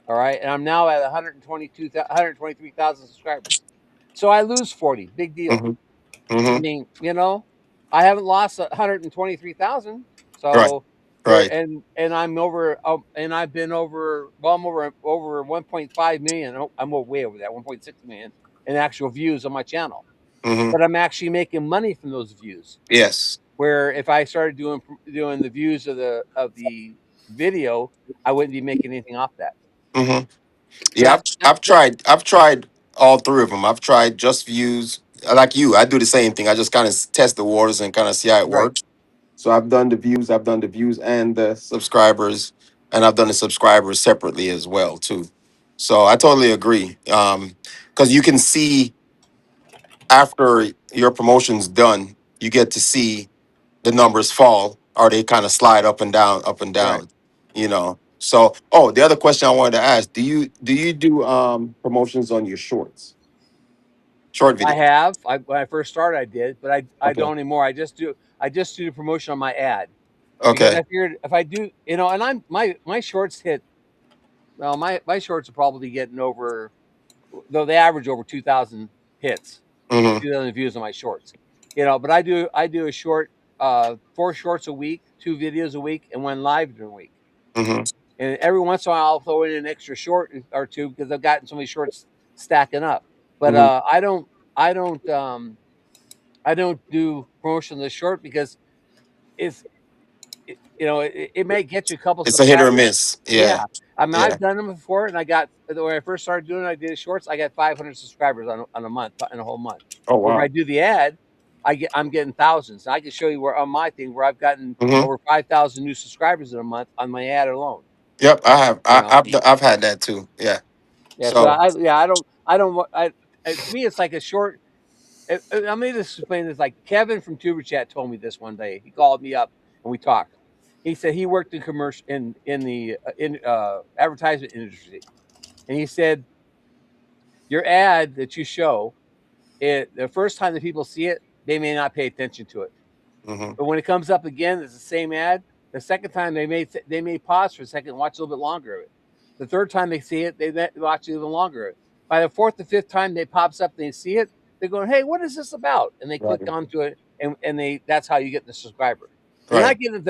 All right, and I'm now at 123,000 subscribers. So I lose 40. Big deal. Hmm. I Hmm. mean, I haven't lost 123,000. Right. So there, Right. and I'm over, and I've been over. Well, I'm over 1.5 million. I'm way over that 1.6 million in actual views on my channel. Hmm. But I'm actually making money from those views. Yes. Where if I started doing the views of the video, I wouldn't be making anything off that. Hmm. So Yeah. that I've tried all three of them. I've tried just views. Like you, I do the same thing. I just kind of test the waters and kind of see how it right. works. So I've done the views. I've done the views and the subscribers, and I've done the subscribers separately as well too. So I totally agree. Because you can see after your promotion's done, you get to see the numbers fall or they kind of slide up and Right. down, So, oh, the other question I wanted to ask, do you do promotions on your short I videos? have. When I first started, I did, but I Okay. don't anymore. I just do the promotion on my ad because Okay. I figured if I do, and my shorts hit. Well, my shorts are probably getting over, though they average over 2,000 hits, Mm-hmm. 2,000 views on my shorts. But I do a short, 4 shorts a week, 2 videos a week, and 1 live during a week. Mm-hmm. And every once in a while, I'll throw in an extra short or two because I've gotten so many shorts stacking up. But Mm-hmm. I don't, I don't do promotion of the short because it's it may get you a couple It's a hit or subscribers. miss. Yeah. Yeah, I mean, Yeah. I've done them before, and I got when I first started doing it, I did shorts. I got 500 subscribers on a month, in a whole month. Oh Where if I wow. do the ad, I'm getting thousands. I can show you where on my thing where I've gotten Hmm. over 5,000 new subscribers in a month on my ad alone. Yep, I have. You know, I've had that too. Yeah. yeah. So So. I don't to me it's like a short. I mean, this explain this like Kevin from Tuber Chat told me this one day. He called me up and we talked. He said he worked in commercial in the advertisement industry, and he said your ad that you show it the first time that people see it, they may not pay attention to it. Hmm. But when it comes up again, it's the same ad. The second time they may pause for a second, and watch a little bit longer of it. The third time they see it, they watch even longer of it. By the fourth or fifth time they pops up, and they see it, they're going, "Hey, what is this about?" And they click Right. onto it, and they that's how you get the subscriber. You're Right. not getting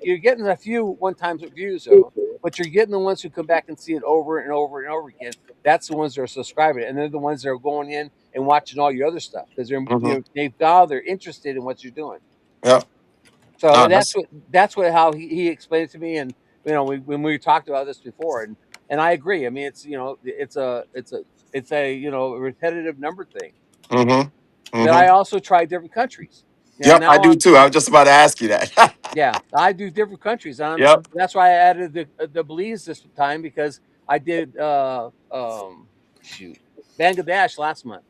you're getting a few one time views though, but you're getting the ones who come back and see it over and over and over again. That's the ones that are subscribing, and they're the ones that are going in and watching all your other stuff because Hmm. they're interested in what you're doing. Yep. So No, that's. that's what how he explained it to me, and when we talked about this before, and I agree. I mean, it's a repetitive number thing. Hmm. But Hmm. I also try different countries. Yeah, Yep, I now do too. I was just about to ask you that. I do different countries. Yep. That's why I added the Belize this time because I did shoot Bangladesh last month.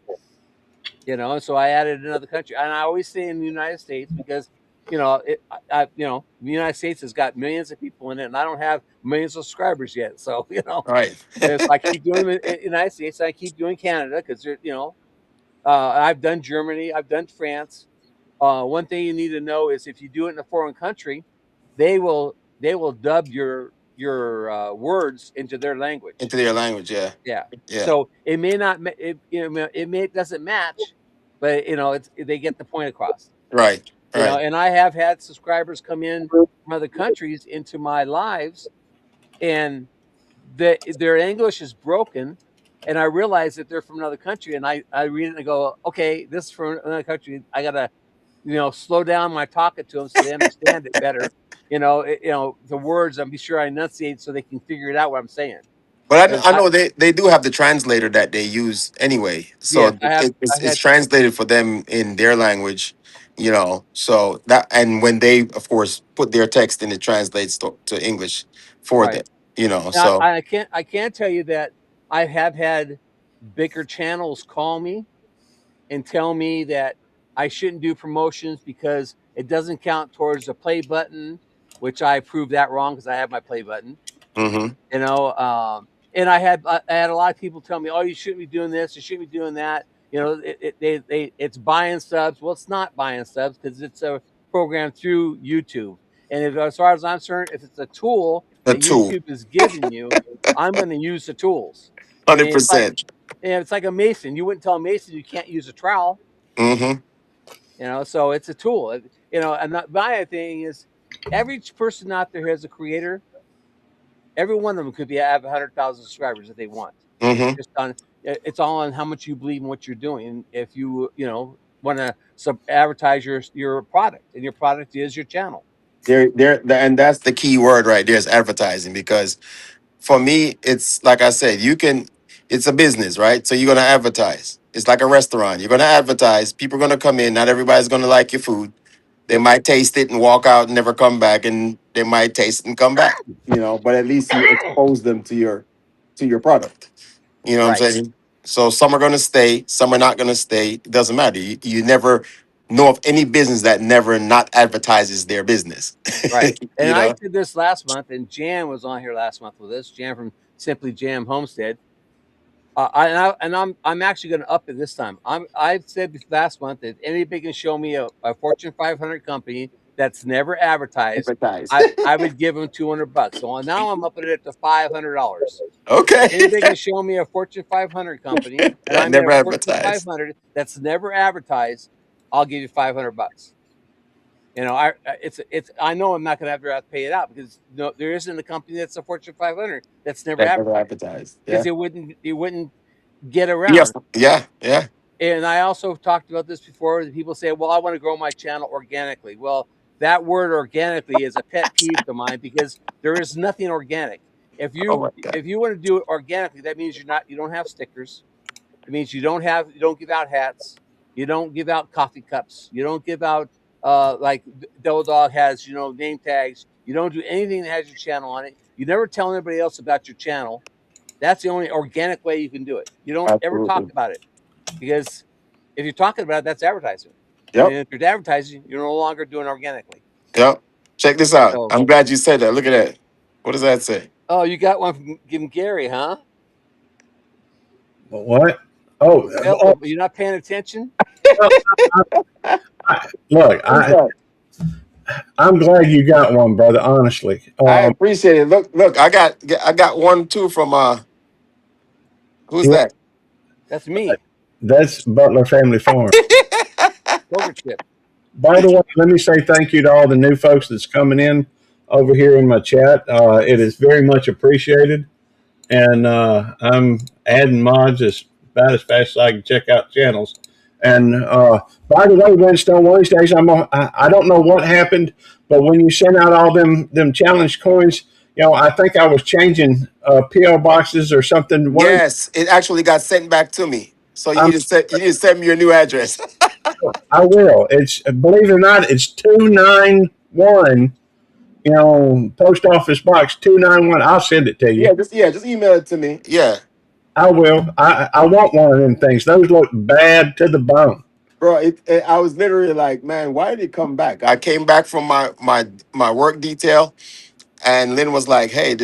And so I added another country, and I always say in the United States because the United States has got millions of people in it, and I don't have millions of subscribers yet. So Right. so I keep doing them in the United States. And I keep doing Canada because I've done Germany, I've done France. One thing you need to know is if you do it in a foreign country, they will dub your words into their language. Into their language. Yeah. Yeah. Yeah. So it may not it doesn't match, but they get the point across. Right. Right. And I have had subscribers come in from other countries into my lives, and their English is broken, and I realize that they're from another country, and I read it and I go, okay, this is from another country. I gotta slow down my talking to them so they understand it better. The words. I'm be sure I enunciate so they can figure it out what I'm saying. But Because I know they do have the translator that they use anyway, so yes, I have. I it's had translated for them in their language, So that, and when they of course put their text in, it translates to English for right. them, you know. And So. I can't tell you that I have had bigger channels call me and tell me that I shouldn't do promotions because it doesn't count towards the play button, which I proved that wrong because I have my play button. Hmm. you know and I had a lot of people tell me, oh, you shouldn't be doing this, you shouldn't be doing that. It's buying subs. Well, it's not buying subs because it's a program through YouTube. And as far as I'm concerned, if it's a tool The that two. YouTube is giving you, I'm going to use the tools. I Hundred mean, percent. it's like a mason. You wouldn't tell a mason you can't use a trowel. Mm-hmm. So it's a tool. And my thing is, every person out there has a creator. Every one of them could have 100,000 subscribers if they want. It's Mm-hmm. just on. It's all on how much you believe in what you're doing. And if want to advertise your product, and your product is your channel. And that's the key word right there, is advertising, because for me, it's like I said, it's a business, right? So you're gonna advertise. It's like a restaurant. You're gonna advertise. People are gonna come in. Not everybody's gonna like your food. They Yep. might taste it and walk out and never come back, and they might taste it and come back. But at least you expose them to your product. You know what Right. I'm saying? So some are gonna stay, some are not gonna stay. It doesn't matter. You never know of any business that never not advertises their business. Right. And you I know? did this last month, and Jan was on here last month with us. Jan from Simply Jam Homestead. I'm actually going to up it this time. I've said last month that anybody can show me a Fortune 500 company that's never advertised, Advertise. I would give them $200. So now I'm upping it to $500. Okay. Anybody can show me a Fortune 500 company, and That I'm in a never Fortune advertised. 500 that's never advertised. I'll give you $500. I know I'm not going to have to pay it out because no, there isn't a company that's a Fortune 500 that's never That never advertised advertised. because Yeah. it wouldn't get Yes. around. Yeah. Yeah. And I also talked about this before. People say, well, I want to grow my channel organically. Well, that word organically is a pet peeve of mine because there is nothing organic. If Oh my you God. if you want to do it organically, that means you don't have stickers. It means you don't give out hats. You don't give out coffee cups. You don't give out like Double Dog has, name tags. You don't do anything that has your channel on it. You never tell anybody else about your channel. That's the only organic way you can do it. You don't ever talk Absolutely. about it because if you're talking about it, that's advertising. And Yep. if you're advertising, you're no longer doing organically. Yep. Check this out. So, I'm glad you said that. Look at that. What does that say? oh, you got one from Gary, huh? What? Oh, Well, oh you're not paying attention. well, look, What is that? I'm glad you got one, brother. Honestly, I appreciate it. Look, I got one too from who's yeah, that? That's me, that's Butler Family Farm. poker chip. By the way, let me say thank you to all the new folks that's coming in over here in my chat. It is very much appreciated, and I'm adding mods as about as fast as I can check out channels. And by the way, Winston, Wednesdays, I don't know what happened, but when you sent out all them challenge coins, I think I was changing PO boxes or something. Yes, it actually got sent back to me. So I'm, you need to send me your new address. I will. It's believe it or not, it's 291. Post office box 291. I'll send it to you. Just email it to me. Yeah. I will. I want one of them things. Those look bad to the bone. Bro, I was literally like, man, why did it come back? I came back from my work detail, and Lynn was like, hey,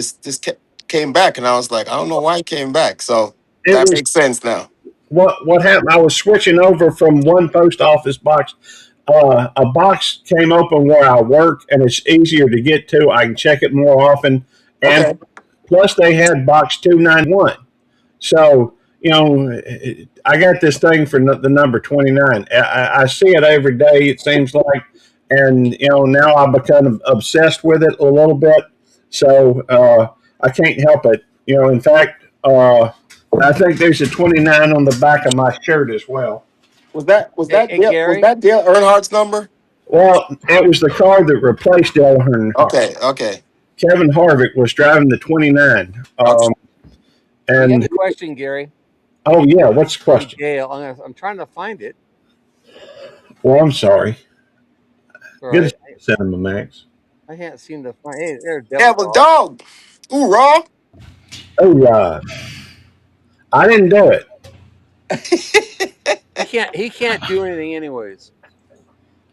came back, and I was like, I don't know why it came back. So It that was makes sense now. what happened. I was switching over from one post office box. A box came open where I work, and it's easier to get to. I can check it more often, and Okay. plus they had box 291. So, I got this thing for the number 29. I see it every day, it seems like. And, now I've become obsessed with it a little bit. So I can't help it. In fact, I think there's a 29 on the back of my shirt as well. Hey, Gary. Dale Earnhardt's number? Well, it was the car that replaced Dale Earnhardt. Okay, okay. Kevin Harvick was driving the 29. Okay. We got And, a question, Gary, oh, yeah, what's the from question? Gail. I'm trying to find it. Well, I'm sorry. All Good right. to see you, Cinema Max. I can't seem to find. Hey, there's Yeah, Devil well, Dog. dog. Ooh, raw. Oh, I didn't do it. He can't do anything anyways.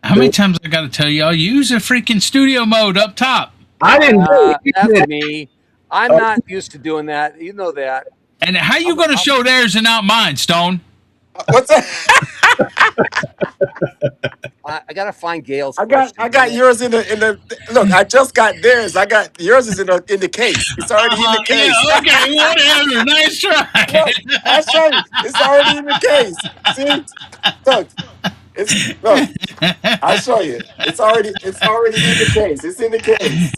How many times I got to tell y'all? Use the freaking studio mode up top. I didn't do it. He That's did. me. I'm not used to doing that. You know that. And how you going to show theirs and not mine, Stone? What's that? I gotta find Gail's I got question. I got yours in the look. I just got theirs. I got yours is in the case. It's already in the Yeah, case. okay, whatever. Nice try. Look, I show you. It's already in the case. See, look, look. I show you. It's already in the case. It's in the case.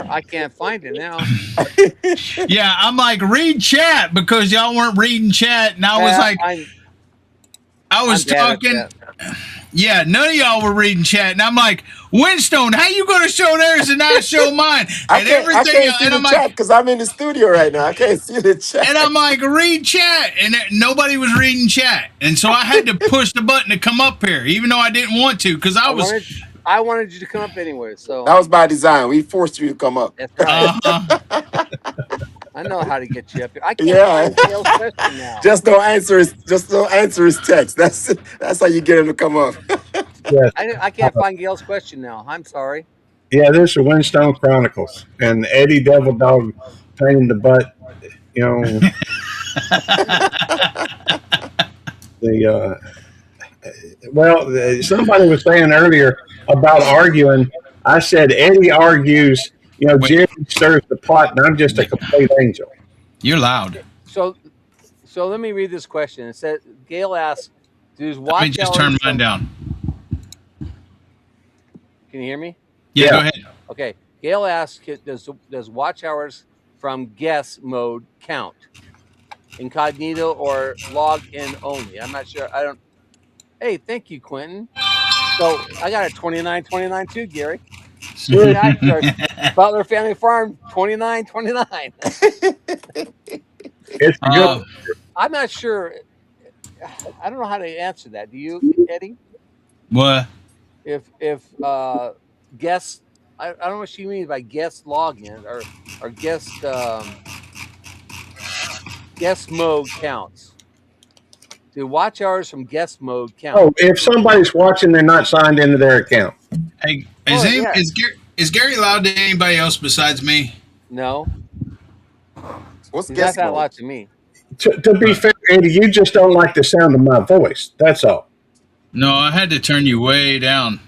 I can't find it now. Yeah, I'm like, read chat because y'all weren't reading chat. And I was like, I was I'm bad at talking. that. Yeah, none of y'all were reading chat. And I'm like, Winstone, how you going to show theirs and not show mine? I And can't see and the I'm chat like, because I'm in the studio right now. I can't see the chat. and I'm like, read chat. And nobody was reading chat. And so I had to push the button to come up here, even though I didn't want to because I wanted you to come up anyway. So That was by design. We forced you to come up. that's right. uh-huh. I know how to get you up here. I can't Yeah. find Gail's question now. Just don't answer his text. That's how you get him to come up. Yes. I can't find Gail's question now. I'm sorry. Yeah, this is Windstone Chronicles. And Eddie Devil Dog pain in the butt, somebody was saying earlier about arguing. I said Eddie argues, Jerry stirs the pot, and I'm just a complete angel. You're loud. So let me read this question. It says Gail asks, "Does Let me watch just hours turn mine from-" down. Can you hear me? Yeah, go ahead. Okay. Gail asks, "Does watch hours from guest mode count? Incognito or log in only?" I'm not sure. I don't. Hey, thank you, Quentin. So I got a 2929 too, Gary. Good. Butler Family Farm 2929. It's a good. uh, I'm not sure. I don't know how to answer that. Do you, Eddie? what? If guest, I don't know what she means by guest login or guest mode counts. Do watch hours from guest mode count? Oh, if somebody's watching, they're not signed into their account. Hey, Oh yeah, is Gary loud to anybody else besides me? no, What's he's not guest that mode? loud to me. To be fair, Eddie, you just don't like the sound of my voice. That's all. No, I had to turn you way down.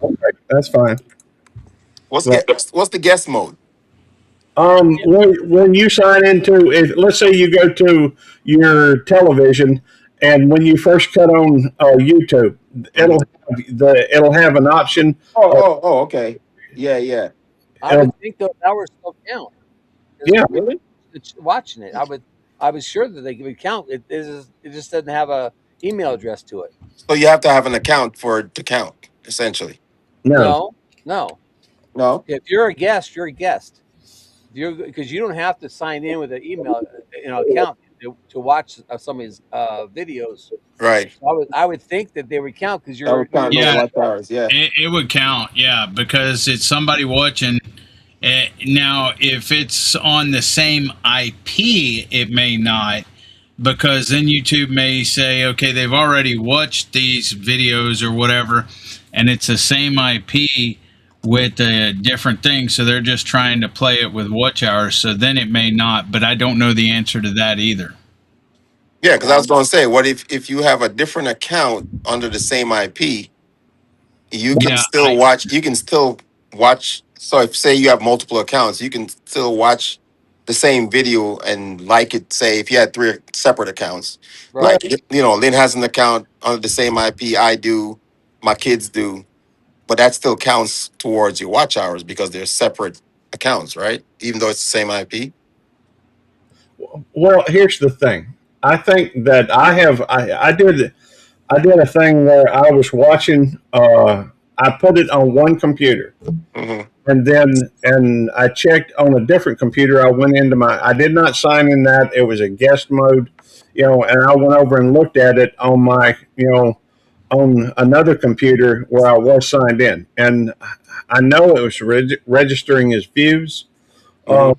Okay, that's fine. But What's the guest mode? when you sign into it, let's say you go to your television, and when you first cut on YouTube, Hmm. it'll have an option. Of, Okay. Yeah, yeah. I would of think those hours still count because yeah, Really? it's watching it. I was sure that they would count. It just doesn't have a email address to it. So you have to have an account for it to count, essentially. no, No, no. No. If you're a guest, you're a guest. You're because you don't have to sign in with an email, account to watch somebody's videos. Right. So I would think that they would count because That would count those Yeah, watch hours. Yeah. it would count. Yeah, because it's somebody watching. Now, if it's on the same IP, it may not, because then YouTube may say, okay, they've already watched these videos or whatever, and it's the same IP with a different thing, so they're just trying to play it with watch hours. So then it may not, but I don't know the answer to that either. Yeah, because Yeah, I was going to say, what if you have a different account under the same IP, you can Yeah, still watch. You can still watch. So if say you have multiple accounts, you can still watch the same video and like it. Say if you had three separate accounts, well, right. like Lynn has an account under the same IP. I do, my kids do, but that still counts towards your watch hours because they're separate accounts, right? Even though it's the same IP. well. Here's the thing. I think that I did a thing where I was watching. I put it on one computer, Hmm. and I checked on a different computer. I went into my. I did not sign in that. It was a guest mode, and I went over and looked at it on my, on another computer where I was signed in, and I know it was registering as views. Hmm. Uh,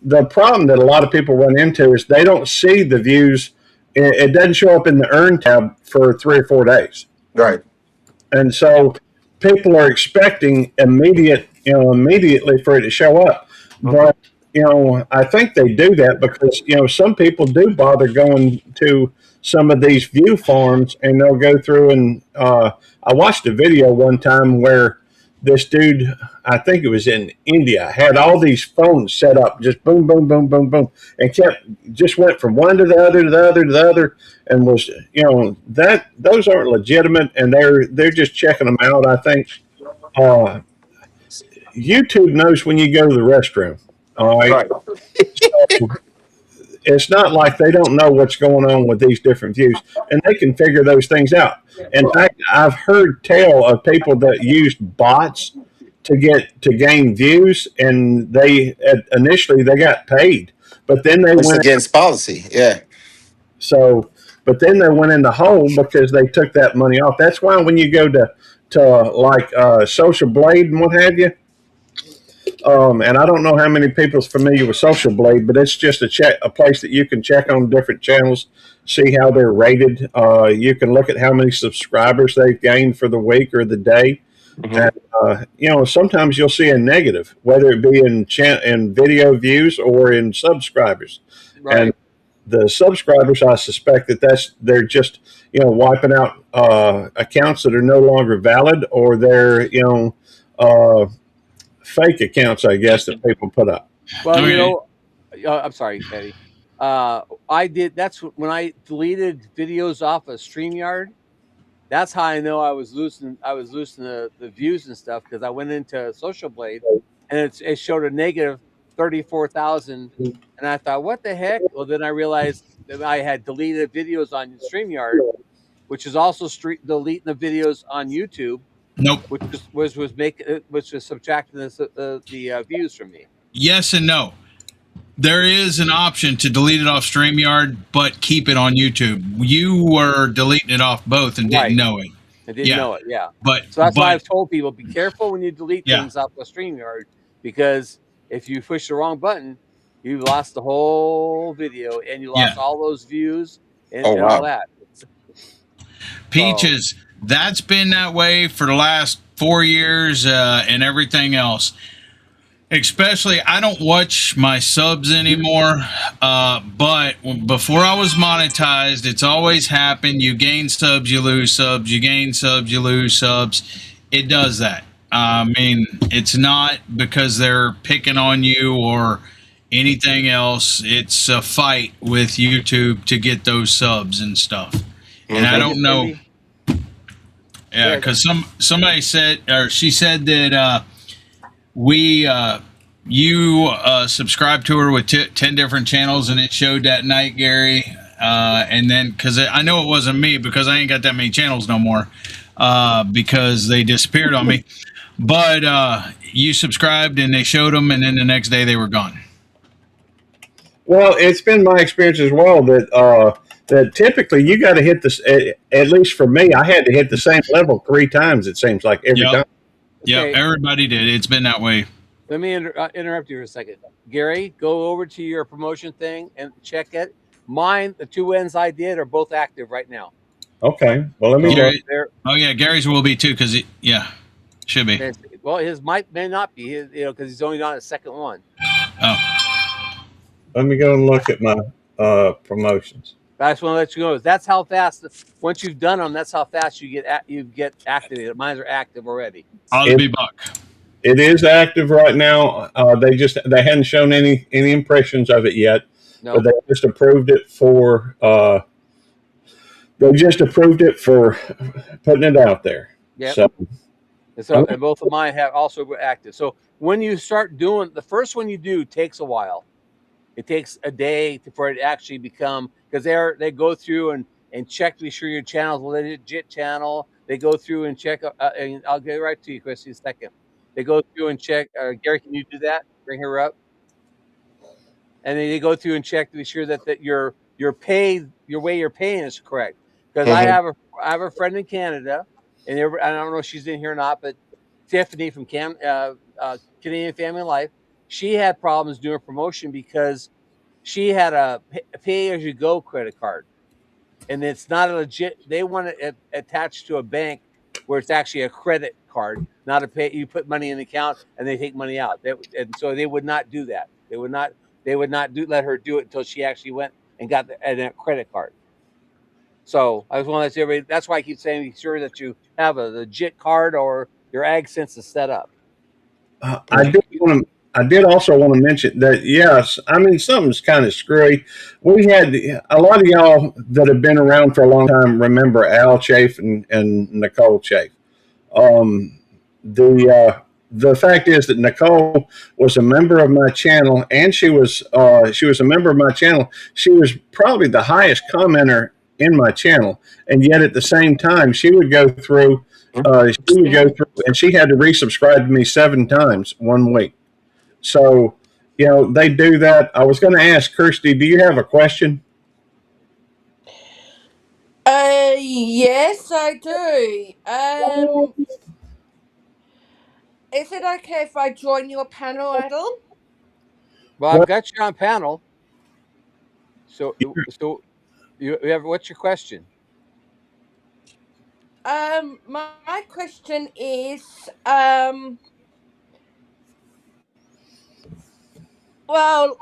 the problem that a lot of people run into is they don't see the views. It doesn't show up in the earn tab for 3 or 4 days, Right. and so people are expecting immediately for it to show up. Hmm. But I think they do that because some people do bother going to some of these view farms, and they'll go through and I watched a video one time where this dude, I think it was in India, had all these phones set up, just boom, boom, boom, boom, boom, and just went from one to the other to the other to the other, and was that those aren't legitimate, and they're just checking them out. I think uh, YouTube knows when you go to the restroom. All right, Right. so it's not like they don't know what's going on with these different views, and they can figure those things out. In fact, I've heard tell of people that used bots to gain views, and they initially they got paid, but then they It's went against policy. Yeah. so, but then they went in the hole because they took that money off. That's why when you go to like Social Blade and what have you, and I don't know how many people's familiar with Social Blade, but it's just a place that you can check on different channels, see how they're rated. You can look at how many subscribers they've gained for the week or the day, Hmm. and sometimes you'll see a negative, whether it be in video views or in subscribers, and Right. the subscribers, I suspect they're just wiping out accounts that are no longer valid, or they're uh, fake accounts, I guess, that people put up. Well, okay. I'm sorry, Eddie. I did. That's when I deleted videos off of StreamYard. That's how I know I was losing the views and stuff because I went into Social Blade and it showed a negative 34,000, and I thought, what the heck? Well, then I realized that I had deleted videos on StreamYard, which is also deleting the videos on YouTube, Nope. which was subtracting the views from me. Yes and no. There is an option to delete it off StreamYard, but keep it on YouTube. You were deleting it off both and didn't Right. know it. I didn't know it. Yeah. But So that's why I've told people, be careful when you delete Yeah. things off the StreamYard, because if you push the wrong button, you lost the whole video and you lost all those views and, Oh, and all wow. that. Peaches, that's been that way for the last 4 years and everything else. Especially, I don't watch my subs anymore. But before I was monetized, it's always happened. You gain subs, you lose subs. You gain subs, you lose subs. It does that. I mean, it's not because they're picking on you or anything else. It's a fight with YouTube to get those subs and stuff. And I don't know. Yeah, because somebody said, or she said that you subscribed to her with 10 different channels, and it showed that night, Gary. And then, because I know it wasn't me, because I ain't got that many channels no more, because they disappeared on me. But you subscribed, and they showed them, and then the next day they were gone. Well, it's been my experience as well that typically you got to hit this. At least for me, I had to hit the same level 3 times. It seems like every time. Yeah, everybody did. It's been that way. Let me interrupt you for a second. Gary, go over to your promotion thing and check it. Mine, the 2 wins I did are both active right now. Okay. Well, let me look. Oh, yeah, Gary's will be too, because, should be. Well, his may not be, because he's only on his second one. Oh. Let me go and look at my promotions. I just want to let you know, that's how fast, once you've done them, that's how fast you get activated. Mine are active already. I'll be buck. It is active right now. They hadn't shown any impressions of it yet, but they just approved it for putting it out there. Yeah. And both of mine have also active. So when you start doing the first one you do takes a while. It takes a day for it to actually become, because they go through and check to be sure your channel is a legit channel. They go through and check, and I'll get right to you, Chris, in a second. They go through and check. Gary, can you do that? Bring her up. And then they go through and check to be sure that your way you're paying is correct. Because I have a friend in Canada, and I don't know if she's in here or not, but Tiffany from Canadian Family Life, she had problems doing promotion because she had a pay-as-you-go credit card, and it's not a legit. They want it attached to a bank where it's actually a credit card, not a pay. You put money in the account and they take money out. And so they would not do that. They would not let her do it until she actually went and got a credit card. So I just want to let everybody. That's why I keep saying, be sure that you have a legit card or your AgSense is set up. I did also want to mention that, yes, I mean, something's kind of screwy. We had a lot of y'all that have been around for a long time remember Al Chafe and Nicole Chafe. The fact is that Nicole was a member of my channel, and she was a member of my channel. She was probably the highest commenter in my channel, and yet at the same time, she would go through, and she had to resubscribe to me 7 times one week. So, they do that. I was going to ask Kirsty, do you have a question? Yes, I do. Is it okay if I join your panel at all? Well, I've got you on panel. So you have, what's your question? My question is, well,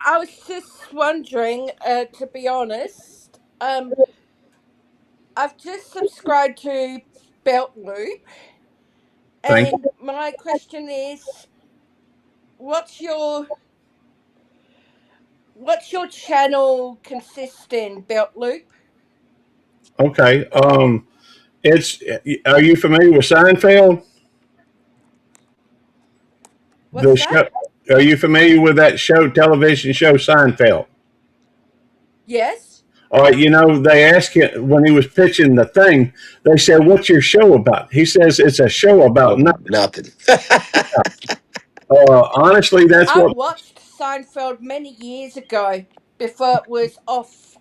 I was just wondering, to be honest, I've just subscribed to Belt Loop, and my question is, what's your channel consist in, Belt Loop? Okay. Are you familiar with Seinfeld? What's that? Are you familiar with that television show Seinfeld? Yes. All right, they asked him when he was pitching the thing. They said, "What's your show about?" He says, "It's a show about nothing." Nothing. Honestly, that's I what. watched Seinfeld many years ago before it was off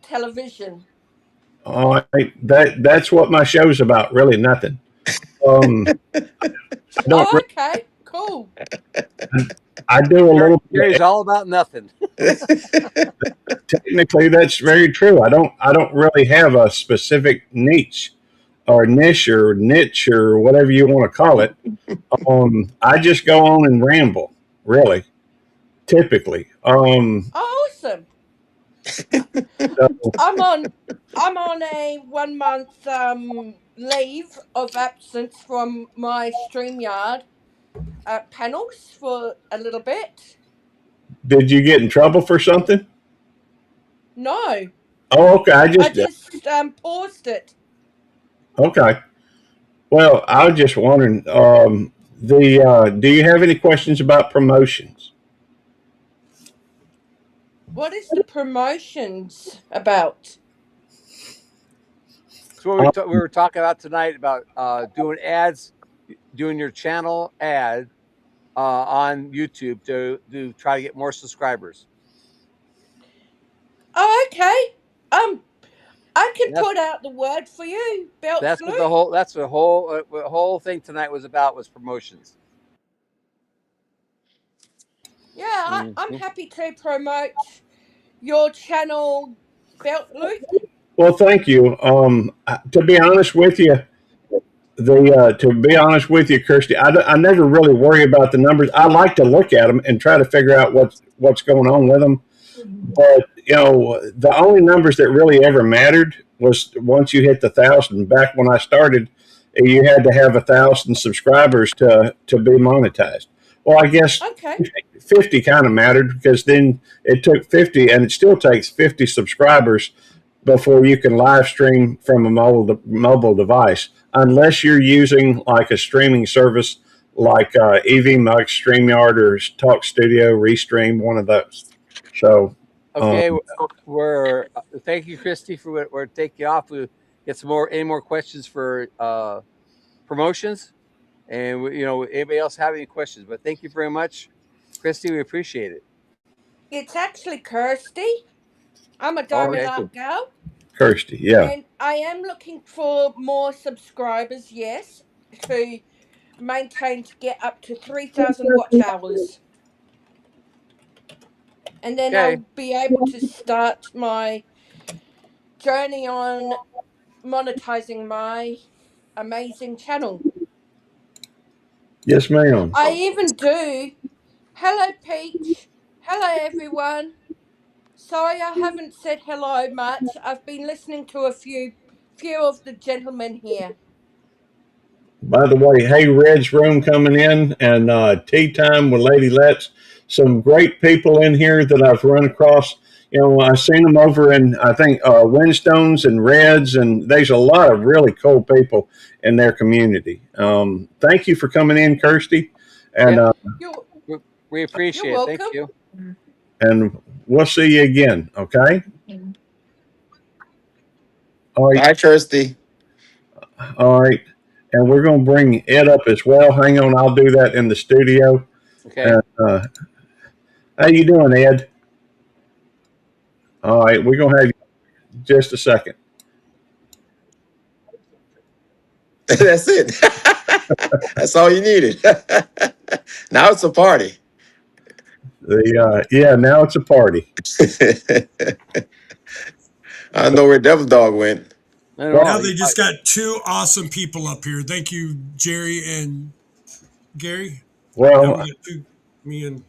television. All right, that's what my show's about. Really, nothing. Um, I don't. Oh, okay, cool. I do a little Gary's bit. all about nothing. Technically, that's very true. I don't really have a specific niche or niche or whatever you want to call it. I just go on and ramble. Really, typically. Oh, awesome. So I'm on a 1 month leave of absence from my StreamYard panels for a little bit. did you get in trouble for something? No, Oh, okay. I just paused it. Okay. Well, I was just wondering. Do you have any questions about promotions? What is the promotions about? So Uh, we were talking about tonight about doing ads, doing your channel ad on YouTube to try to get more subscribers. Oh, okay. I can That's put out the word for you, Belt that's Flu. what the whole thing tonight was about, was promotions. Yeah, I'm Mhm. happy to promote your channel, Belt Flu. well, thank you. To be honest with you, Kirsty, I never really worry about the numbers. I like to look at them and try to figure out what's going on with them. But the only numbers that really ever mattered was once you hit the 1,000. Back when I started, you had to have 1,000 subscribers to be monetized. Well, I guess Okay. 50 kind of mattered because then it took 50, and it still takes 50 subscribers before you can live stream from a mobile device, unless you're using like a streaming service like EVMux, StreamYard, or Talk Studio, Restream, one of those. So, Okay, um, we're thank you, Christy, for we're taking you off. We get some more any more questions for promotions, and anybody else have any questions? But thank you very much, Christy. We appreciate it. It's actually Kirsty. I'm a Diamond Okay. Art Gal, Kirsty, yeah. and I am looking for more subscribers, yes, to maintain to get up to 3,000 watch hours. And then Okay. I'll be able to start my journey on monetizing my amazing channel. Yes, ma'am. I even do. Hello, Peach. Hello, everyone. Sorry I haven't said hello much. I've been listening to a few of the gentlemen here. By the way, hey, Red's Room coming in, and Tea Time with Lady Let's. Some great people in here that I've run across. I've seen them over in, I think, Windstones and Reds, and there's a lot of really cool people in their community. Thank you for coming in, Kirsty, and Yeah, You're we appreciate it. Thank welcome. you. and we'll see you again. Okay. All right. Bye, Kirsty. All right. And we're going to bring Ed up as well. Hang on, I'll do that in the studio. Okay. How you doing, Ed? All right, we're going to have you just a second. That's it. That's all you needed. Now it's a party. Yeah, now it's a party. I know where Devil Dog went. I know. Now they just got two awesome people up here. Thank you, Jerry and Gary. Now Well, we got two, me and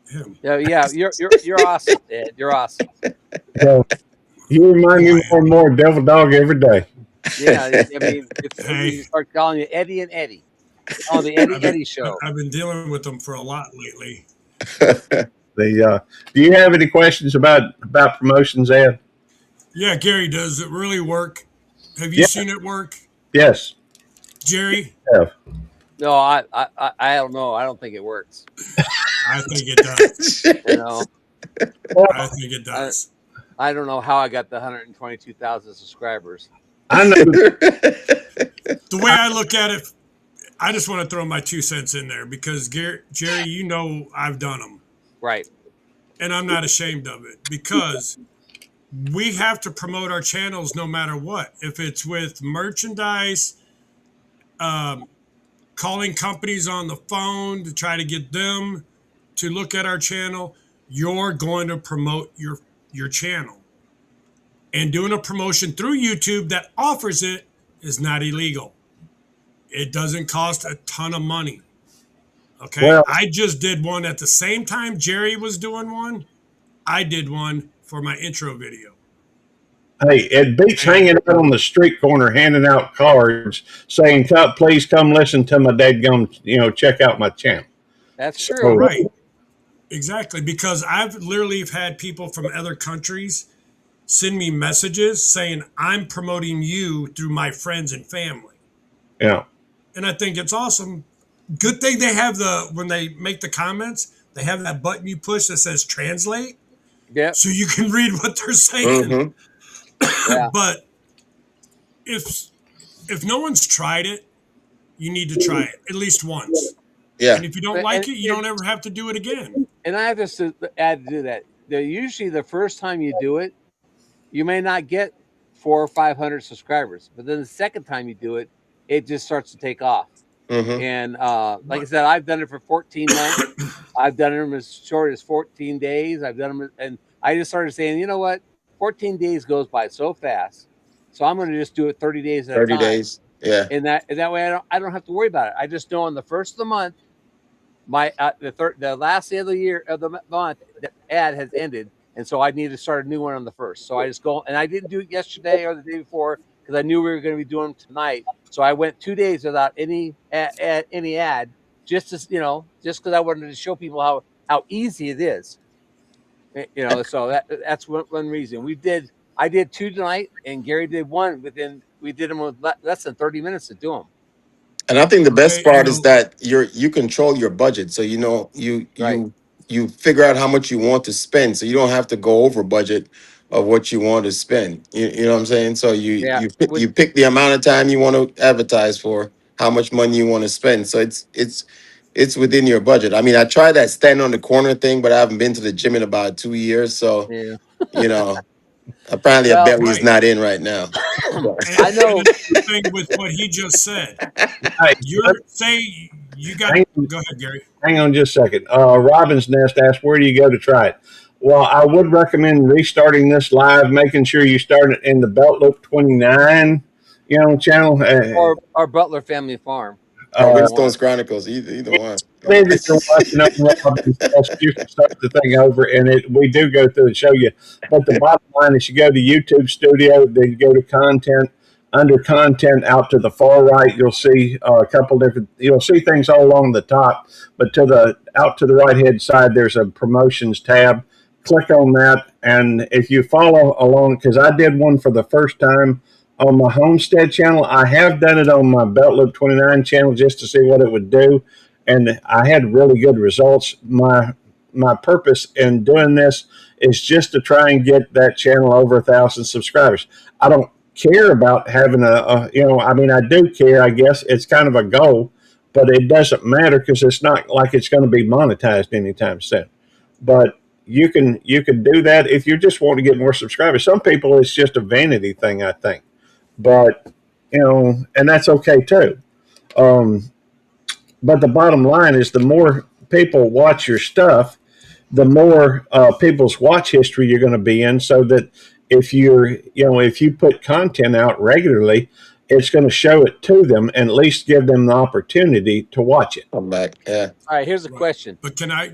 him. Yeah. You're awesome, Ed. You're awesome. so you remind me more and more of Devil Dog every day. Yeah. I mean, Hey. we start calling you Eddie and Eddie. Oh, the Eddie Show. I've been dealing with them for a lot lately. Do you have any questions about promotions, Ed? Yeah, Gary, does it really work? Have you Yeah. seen it work, Yes. Jerry? Yeah. No, I don't know. I don't think it works. I think it does. You know. I think it I, does. I don't know how I got the 122,000 subscribers. I know. The way I look at it, I just want to throw my 2 cents in there because Jerry, you know I've done them, Right. and I'm not ashamed of it because we have to promote our channels no matter what. If it's with merchandise, um, calling companies on the phone to try to get them to look at our channel, you're going to promote your channel. And doing a promotion through YouTube that offers it is not illegal. It doesn't cost a ton of money. Okay. Well, I just did one at the same time Jerry was doing one. I did one for my intro video. hey, it beats And hanging out on the street corner handing out cards saying, please come listen to my dadgum, check out my channel. That's true. So, right. Exactly. Because I've literally had people from other countries send me messages saying, I'm promoting you through my friends and family. yeah. And I think it's awesome. Good thing they have when they make the comments, they have that button you push that says translate. Yep. So you can read what they're saying. Mm-hmm. Yeah. But if no one's tried it, you need to try it at least once. Yeah. And if you don't like it, you don't ever have to do it again. And I have to add to do that. Usually the first time you do it, you may not get 400 or 500 subscribers, but then the second time you do it, it just starts to take off. Mm-hmm. And like I said, I've done it for 14 months. I've done them as short as 14 days. I've done them, and I just started saying, you know what, 14 days goes by so fast, so I'm going to just do it 30 days at a 30 time. days. Yeah. And that way, I don't have to worry about it. I just know on the first of the month, the last day of the year of the month, the ad has ended, and so I need to start a new one on the first. So I just go, and I didn't do it yesterday or the day before because I knew we were going to be doing them tonight. So I went 2 days without any ad, just to just because I wanted to show people how easy it is. So that's one reason I did two tonight, and Gary did one we did them with less than 30 minutes to do them. And I think the best Okay. part is that you control your budget. So Right. you figure out how much you want to spend. So you don't have to go over budget of what you want to spend. You know what I'm saying? So Yeah. you pick the amount of time you want to advertise for, how much money you want to spend. So it's within your budget. I mean, I tried that stand on the corner thing, but I haven't been to the gym in about 2 years. So, Yeah. you know, apparently a Well, belly is Right. not in right now. I know. And another thing with what he just said, Hey, you got, hang, go ahead, Gary. hang on just a second. Robin's Nest asked, where do you go to try it? Well, I would recommend restarting this live, making sure you start it in the Belt Loop 29, channel. Or Butler Family Farm. Or Either Uh, one. Winstone's Chronicles, either one. Maybe you're watching on Robin's Nest, you can start the thing over, and we do go through and show you. But the bottom line is, you go to YouTube Studio, then you go to Content. Under Content, out to the far right, you'll see a couple different. You'll see things all along the top, but out to the right hand side, there's a Promotions tab. Click on that, and if you follow along, because I did one for the first time on my Homestead channel, I have done it on my Belt Loop 29 channel just to see what it would do, and I had really good results. My purpose in doing this is just to try and get that channel over 1,000 subscribers. I don't care about having I mean, I do care, I guess. It's kind of a goal, but it doesn't matter because it's not like it's going to be monetized anytime soon. But you can do that if you just want to get more subscribers. Some people, it's just a vanity thing, I think. But, and that's okay too. But the bottom line is, the more people watch your stuff, the more people's watch history you're going to be in, so that if if you put content out regularly, it's going to show it to them and at least give them the opportunity to watch it. I'm back. Yeah. All right, here's a Right. question. But can I?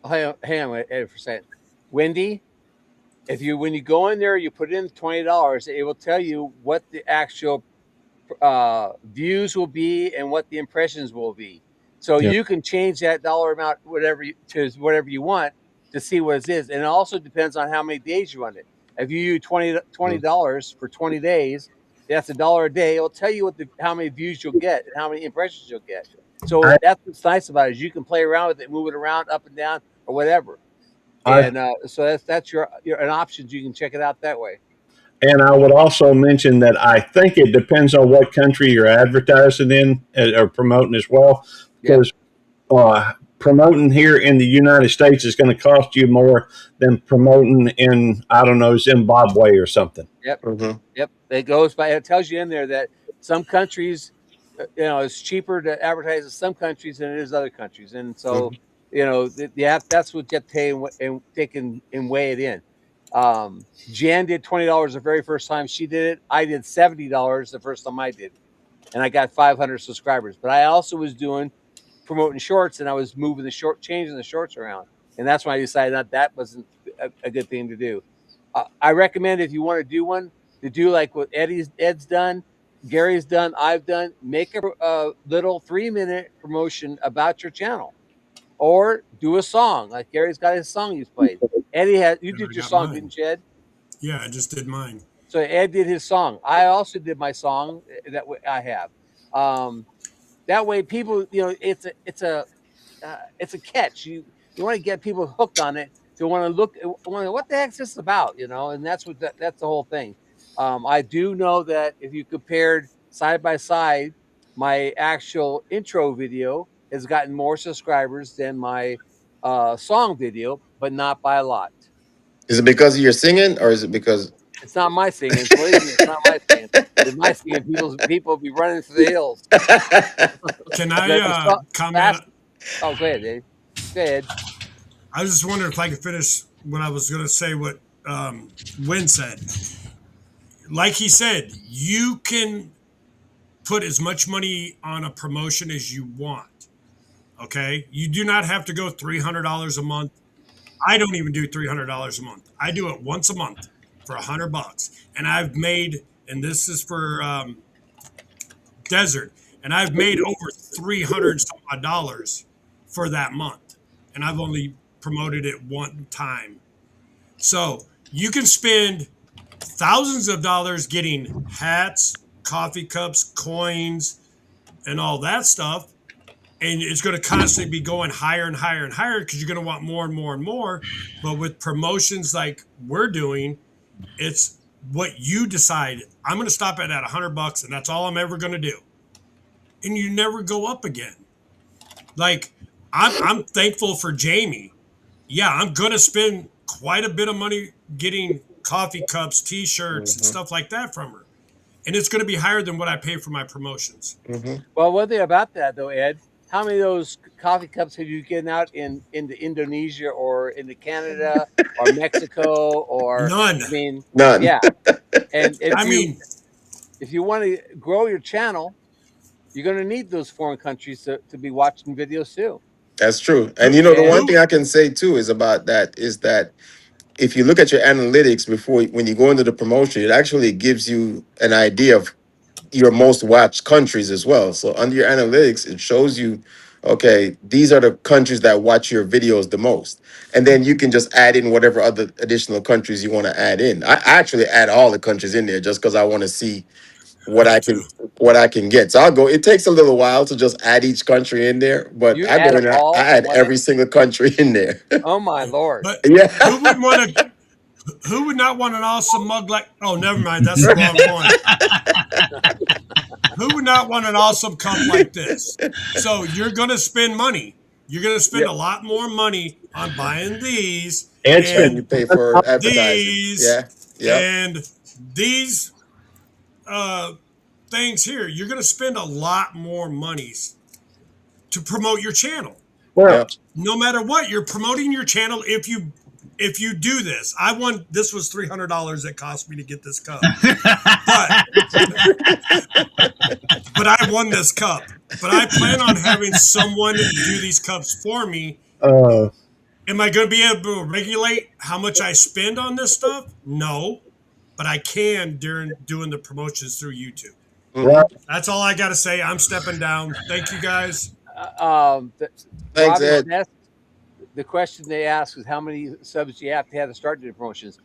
Hang on for a second. Wendy, when you go in there, you put in $20, it will tell you what the actual views will be and what the impressions will be. So Yeah. you can change that dollar amount to whatever you want to see what it is. And it also depends on how many days you run it. If you use $20 for 20 days, that's $1 a day. It'll tell you how many views you'll get and how many impressions you'll get. So I, that's what's nice about it, is you can play around with it, move it around up and down or whatever. And so that's your an options. You can check it out that way. And I would also mention that I think it depends on what country you're advertising in or promoting as well, Yep. because promoting here in the United States is going to cost you more than promoting in, I don't know, Zimbabwe or something. Yep. Mm-hmm. Yep. It goes by. It tells you in there that some countries, it's cheaper to advertise in some countries than it is other countries, and so Mm-hmm. that's what you have to take and weigh it in. Jan did $20 the very first time she did it. I did $70 the first time I did it, and I got 500 subscribers. But I also was doing promoting shorts, and I was moving changing the shorts around, and that's when I decided that wasn't a good thing to do. I recommend if you want to do one, to do like what Ed's done, Gary's done, I've done. Make a little 3-minute promotion about your channel, or do a song like Gary's got his song he's played. You And did I your got song, mine. didn't you, Ed? Yeah, I just did mine. So Ed did his song. I also did my song that I have. That way, people, it's a catch. You want to get people hooked on it. To want to look, what the heck's this about, And that's that's the whole thing. I do know that if you compared side by side, my actual intro video has gotten more subscribers than my song video, but not by a lot. Is it because of your singing, or is it because? It's not my singing. Believe me, it's not my singing. With my singing, people be running for the hills. Can The I song, comment? last, oh, go ahead, Dave. Go ahead. I was just wondering if I could finish what I was going to say. What Win said. Like he said, you can put as much money on a promotion as you want. Okay, you do not have to go $300 a month. I don't even do $300 a month. I do it once a month for $100, and I've made, and this is for Desert, and I've made over 300 some odd dollars for that month, and I've only promoted it one time. So you can spend thousands of dollars getting hats, coffee cups, coins, and all that stuff. And it's going to constantly be going higher and higher and higher because you're going to want more and more and more. But with promotions like we're doing, it's what you decide. I'm going to stop it at $100, and that's all I'm ever going to do. And you never go up again. Like I'm thankful for Jamie. Yeah, I'm going to spend quite a bit of money getting coffee cups, T-shirts, and Mm-hmm. stuff like that from her, and it's going to be higher than what I pay for my promotions. Mm-hmm. Well, one thing about that though, Ed, how many of those coffee cups have you given out into Indonesia or into Canada or Mexico or None. I mean, None. yeah. And I mean, if you want to grow your channel, you're going to need those foreign countries to be watching videos too. That's true. And who the one And thing I can say too is about that is that if you look at your analytics before when you go into the promotion, it actually gives you an idea of your most watched countries as well. So under your analytics, it shows you, okay, these are the countries that watch your videos the most. And then you can just add in whatever other additional countries you want to add in. I actually add all the countries in there just because I want to see I what do I too. can what I can get. So I'll go. It takes a little while to just add each country in there, but you I add go in them there, I all in add one. every single country in there. Oh my Yeah. Lord. But Yeah. who would want to? Who would not want an awesome mug like? Oh, never mind. That's the wrong one. Who would not want an awesome cup like this? So you're going to spend money. You're going to spend Yep. a lot more money on buying these And And you and pay for advertising. these Yeah. Yep. and these uh, things here. You're going to spend a lot more monies to promote your channel. well, Yep. No matter what, you're promoting your channel if you do this. This was $300 that cost me to get this cup. But but I won this cup. But I plan on having someone do these cups for me. uh, Am I going to be able to regulate how much I spend on this stuff? No, but I can during doing the promotions through YouTube. Hmm. right, That's all I got to say. I'm stepping down. Thank you guys. Thanks, Robin's Ed. Nest. The question they asked was how many subs you have to start doing promotions.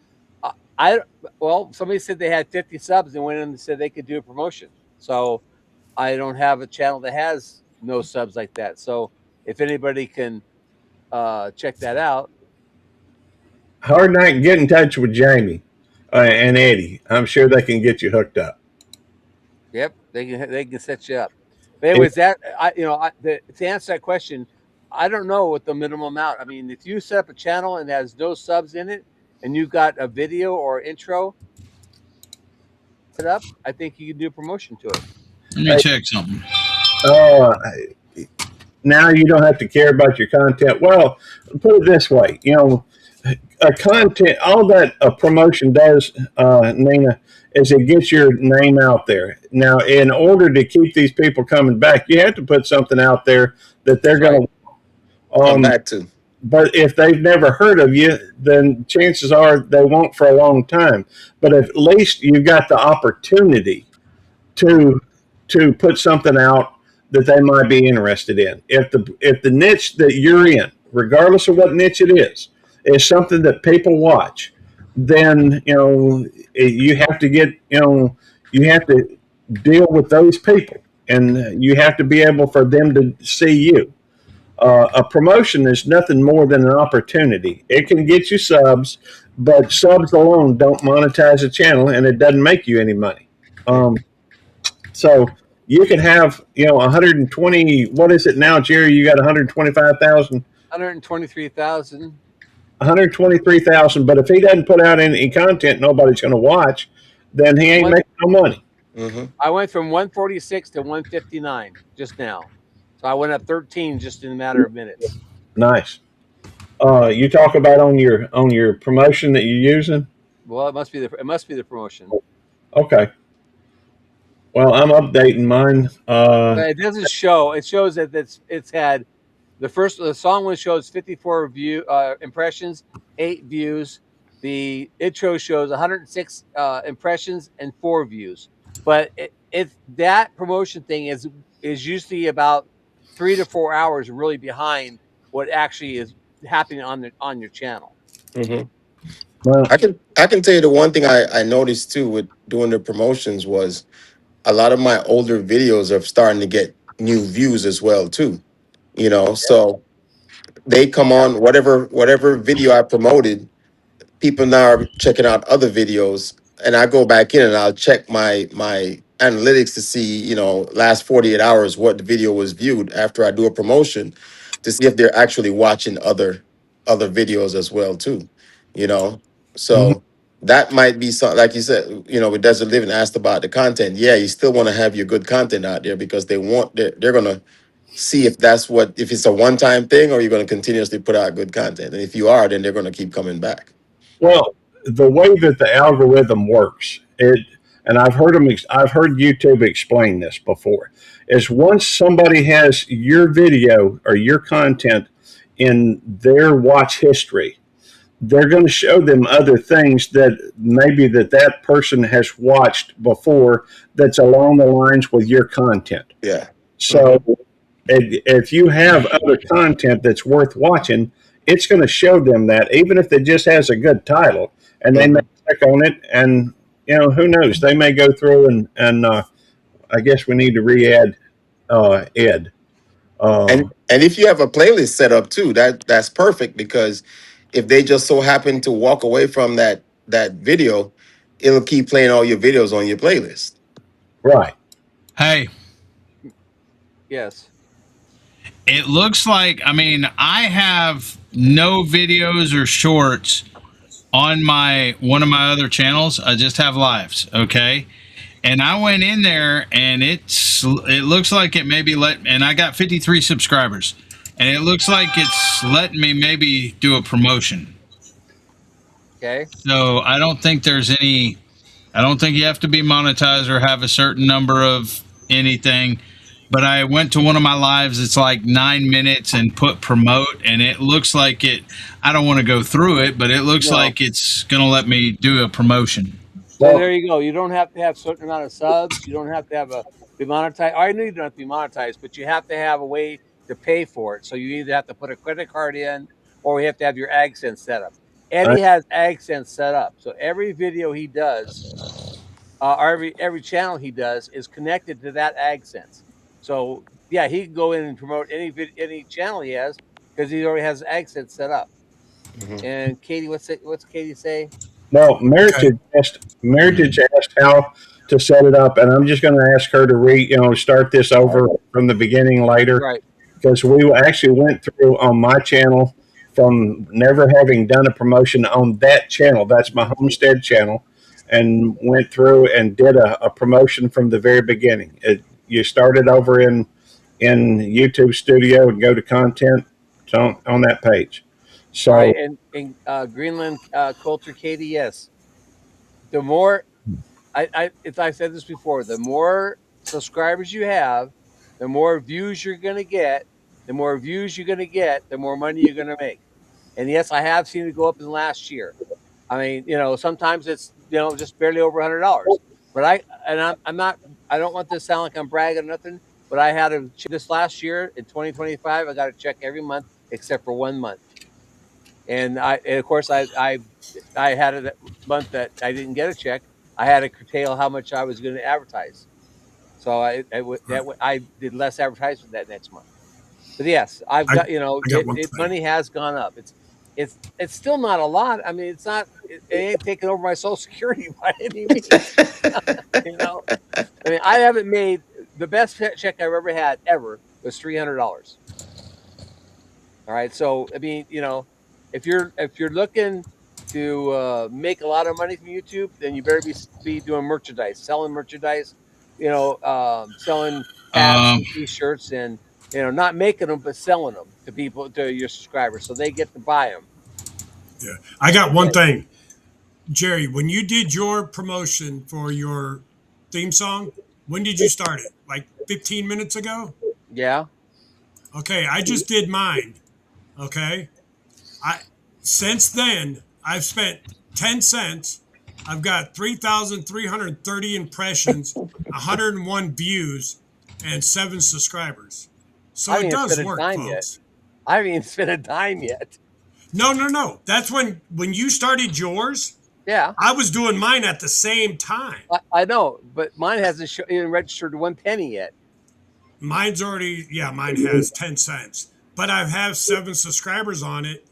I well, somebody said they had 50 subs and went in and said they could do a promotion. So I don't have a channel that has no subs like that. So if anybody can check that out, hard night, get in touch with Jamie and Eddie. I'm sure they can get you hooked up. Yep, they can set you up. But If, anyways, to answer that question, I don't know what the minimum amount. I mean, if you set up a channel and it has no subs in it, and you've got a video or intro set up, I think you can do a promotion to it. Let me check something. uh, now you don't have to care about your content. Well, put it this way, a content, all that a promotion does, Nina, is it gets your name out there. Now, in order to keep these people coming back, you have to put something out there that they're That's going to. Come back to. But if they've never heard of you, then chances are they won't for a long time. But at least you've got the opportunity to put something out that they might be interested in. If the niche that you're in, regardless of what niche it is something that people watch, then you have to get you have to deal with those people, and you have to be able for them to see you. A promotion is nothing more than an opportunity. It can get you subs, but subs alone don't monetize a channel, and it doesn't make you any money. So you can have 120. What is it now, Jerry? You got 125,000. 123,000. 123,000. But if he doesn't put out any content, nobody's going to watch. Then he ain't making no money. Mm-hmm. I went from 146 to 159 just now, so I went up 13 just in a matter of minutes. Nice. You talk about on your promotion that you're using. Well, it must be the promotion. Okay. Well, I'm updating mine. But it doesn't show. It shows that it's had the song one shows 54 impressions, 8 views. The intro shows 106 impressions and 4 views. But that promotion thing is usually about 3 to 4 hours really behind what actually is happening on your channel. Mm-hmm. Well, I can tell you the one thing I noticed too with doing the promotions was a lot of my older videos are starting to get new views as well too. So they come on whatever video I promoted, people now are checking out other videos, and I go back in and I'll check my analytics to see, last 48 hours what the video was viewed after I do a promotion to see if they're actually watching other videos as well too. You know. mhm. So that might be something like you said, with Desert Living asked about the content. Yeah, you still want to have your good content out there because they're gonna see if it's a one-time thing or you're going to continuously put out good content. And if you are, then they're going to keep coming back. Well, the way that the algorithm works, and I've heard YouTube explain this before, is once somebody has your video or your content in their watch history, they're going to show them other things that maybe that person has watched before that's along the lines with your content. Yeah. So if you have other content that's worth watching, it's going to show them that, even if it just has a good title, and they may Mhm. click on it, and who knows, they may go through and I guess we need to re-add Ed. And if you have a playlist set up too, that's perfect because if they just so happen to walk away from that video, it'll keep playing all your videos on your playlist. Right. Hey, Yes. it looks like, I have no videos or shorts on one of my other channels. I just have lives, okay? And I went in there and it looks like it maybe and I got 53 subscribers. And it looks like it's letting me maybe do a promotion. Okay. So I don't think you have to be monetized or have a certain number of anything. But I went to one of my lives, it's like 9 minutes, and put promote, and it looks like I don't want to go through it, but it looks No. like it's going to let me do a promotion. So Well, there you go. You don't have to have a certain amount of subs. You don't have to be monetized. I know you don't have to be monetized, but you have to have a way to pay for it. So you either have to put a credit card in, or you have to have your AdSense set up. Eddie has AdSense set up, so every video he does, or every channel he does, is connected to that AdSense. So yeah, he can go in and promote any channel he has because he already has AdSense set up. And Katie, what's Katie say? Well, Okay. Meritage asked how to set it up, and I'm just going to ask her to start this over from the beginning later, Right. because we actually went through on my channel from never having done a promotion on that channel. That's my homestead channel, and went through and did a promotion from the very beginning. You started over in YouTube Studio and go to content on that page. Right. So And Greenland culture, Katie, yes. The more if I've said this before, the more subscribers you have, the more views you're gonna get. The more views you're gonna get, the more money you're gonna make. And yes, I have seen it go up in the last year. I mean, sometimes it's just barely over $100. But I'm not. I don't want this to sound like I'm bragging or nothing. But I had a this last year in 2025. I got a check every month except for 1 month. And of course I had a month that I didn't get a check. I had to curtail how much I was going to advertise. So I did less advertisement that next month. But yes, I've I, got I got one thing. money has gone up. It's still not a lot. I mean, it's not. It ain't taking over my Social Security by any means. You know, I mean, I haven't made the best check I've ever had ever was $300. All right. So I mean, if you're looking to make a lot of money from YouTube, then you better be doing merchandise, selling merchandise, selling hats Um, and T-shirts, and not making them but selling them to people, to your subscribers, so they get to buy them. Yeah. I got one Okay. thing. Jerry, when you did your promotion for your theme song, when did you start it? Like 15 minutes ago? Yeah. Okay, I just did mine. Okay. I Since then, I've spent 10 cents. I've got 3,330 impressions, 101 views, and 7 subscribers. I So haven't it even does spent a work, dime yet. folks. I haven't even spent a dime yet. No, no, no. That's when you started yours, Yeah. I was doing mine at the same time. I know, but mine hasn't even registered 1 penny yet. Mine has 10 cents, but I have 7 subscribers on it.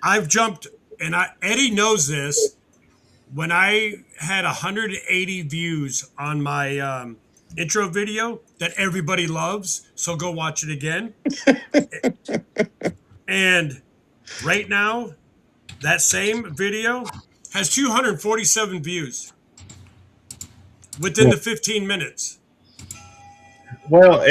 I've jumped, and Eddie knows this. When I had 180 views on my intro video that everybody loves, so go watch it again. And right now, that same video has 247 views within yeah. the 15 minutes. Well,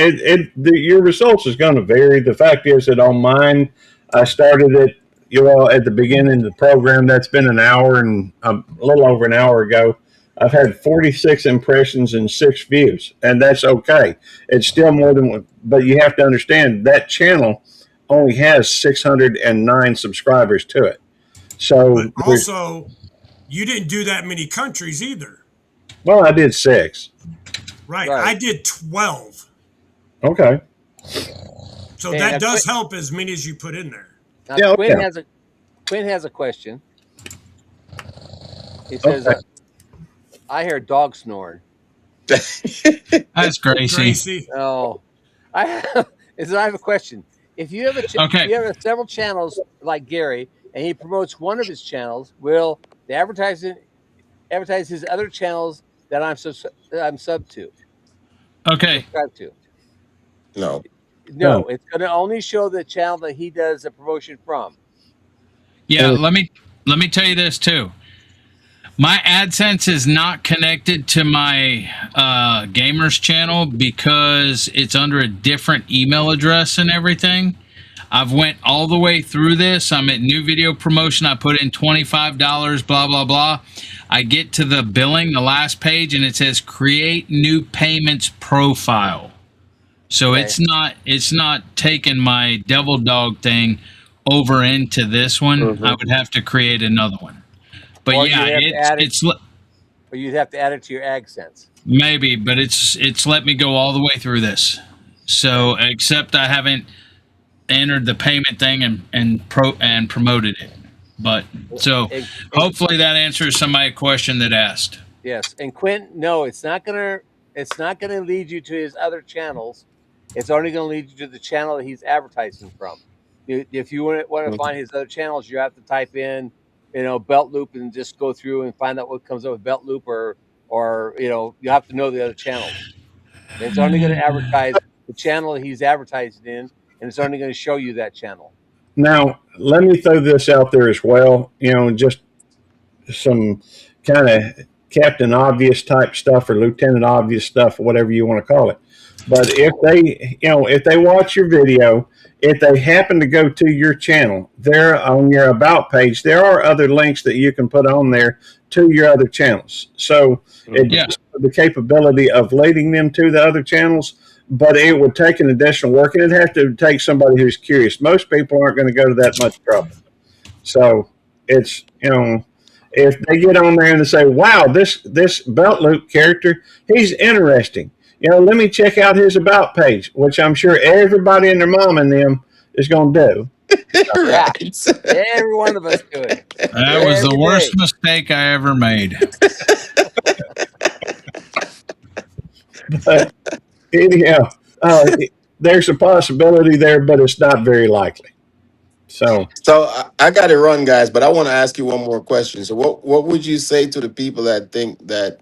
your results is going to vary. The fact is that on mine, I started it, at the beginning of the program. That's been an hour and a little over an hour ago. I've had 46 impressions and 6 views, and that's okay. It's still more than one, but you have to understand that channel only has 609 subscribers to it. But So also, you didn't do that many countries either. well, I did 6. Right. Right. I did 12. Okay. So And that does help as many as you put in there. now Yeah. Quinn has a question. He says, Okay. "I hear dog snoring." that's Gracie. Gracie. Oh, I have. I have a question. If you have Okay. if you have several channels like Gary, and he promotes one of his channels, will the advertise his other channels that I'm sub to, Okay. subscribed to? No. No. No, it's going to only show the channel that he does a promotion from. Yeah. Let me tell you this too. My AdSense is not connected to my gamers channel because it's under a different email address and everything. I've went all the way through this. I'm at new video promotion. I put in $25, blah, blah, blah. I get to the billing, the last page, and it says create new payments profile. So Okay. it's not taking my devil dog thing over into this one. Mhm. I would have to create another one. But Or yeah, you'd have to add it, it's or you'd have to add it to your AdSense. maybe, but it's let me go all the way through this. So except I haven't entered the payment thing and promoted it. But so And, hopefully that answers somebody's question that asked. yes, and Quinn, no, it's not gonna lead you to his other channels. It's only gonna lead you to the channel that he's advertising from. If you want to find his other channels, you have to type in, Belt Loop, and just go through and find out what comes up with Belt Loop, or you have to know the other channels. And it's only going to advertise the channel that he's advertising in, and it's only going to show you that channel. Now, let me throw this out there as well. Just some kind of Captain Obvious type stuff or Lieutenant Obvious stuff, or whatever you want to call it. But if they watch your video, if they happen to go to your channel, there on your about page, there are other links that you can put on there to your other channels. So it does have the capability of leading them to the other channels, but it would take an additional work, and it'd have to take somebody who's curious. Most people aren't going to go to that much trouble. So it's, if they get on there and they say, wow, this Belt Loop character, he's interesting. Let me check out his about page, which I'm sure everybody and their mom and them is going to do. Right. Every one of us do it. That was the worst mistake I ever made. But anyhow, there's a possibility there, but it's not very likely. So I got it run, guys, but I want to ask you one more question. So what would you say to the people that think that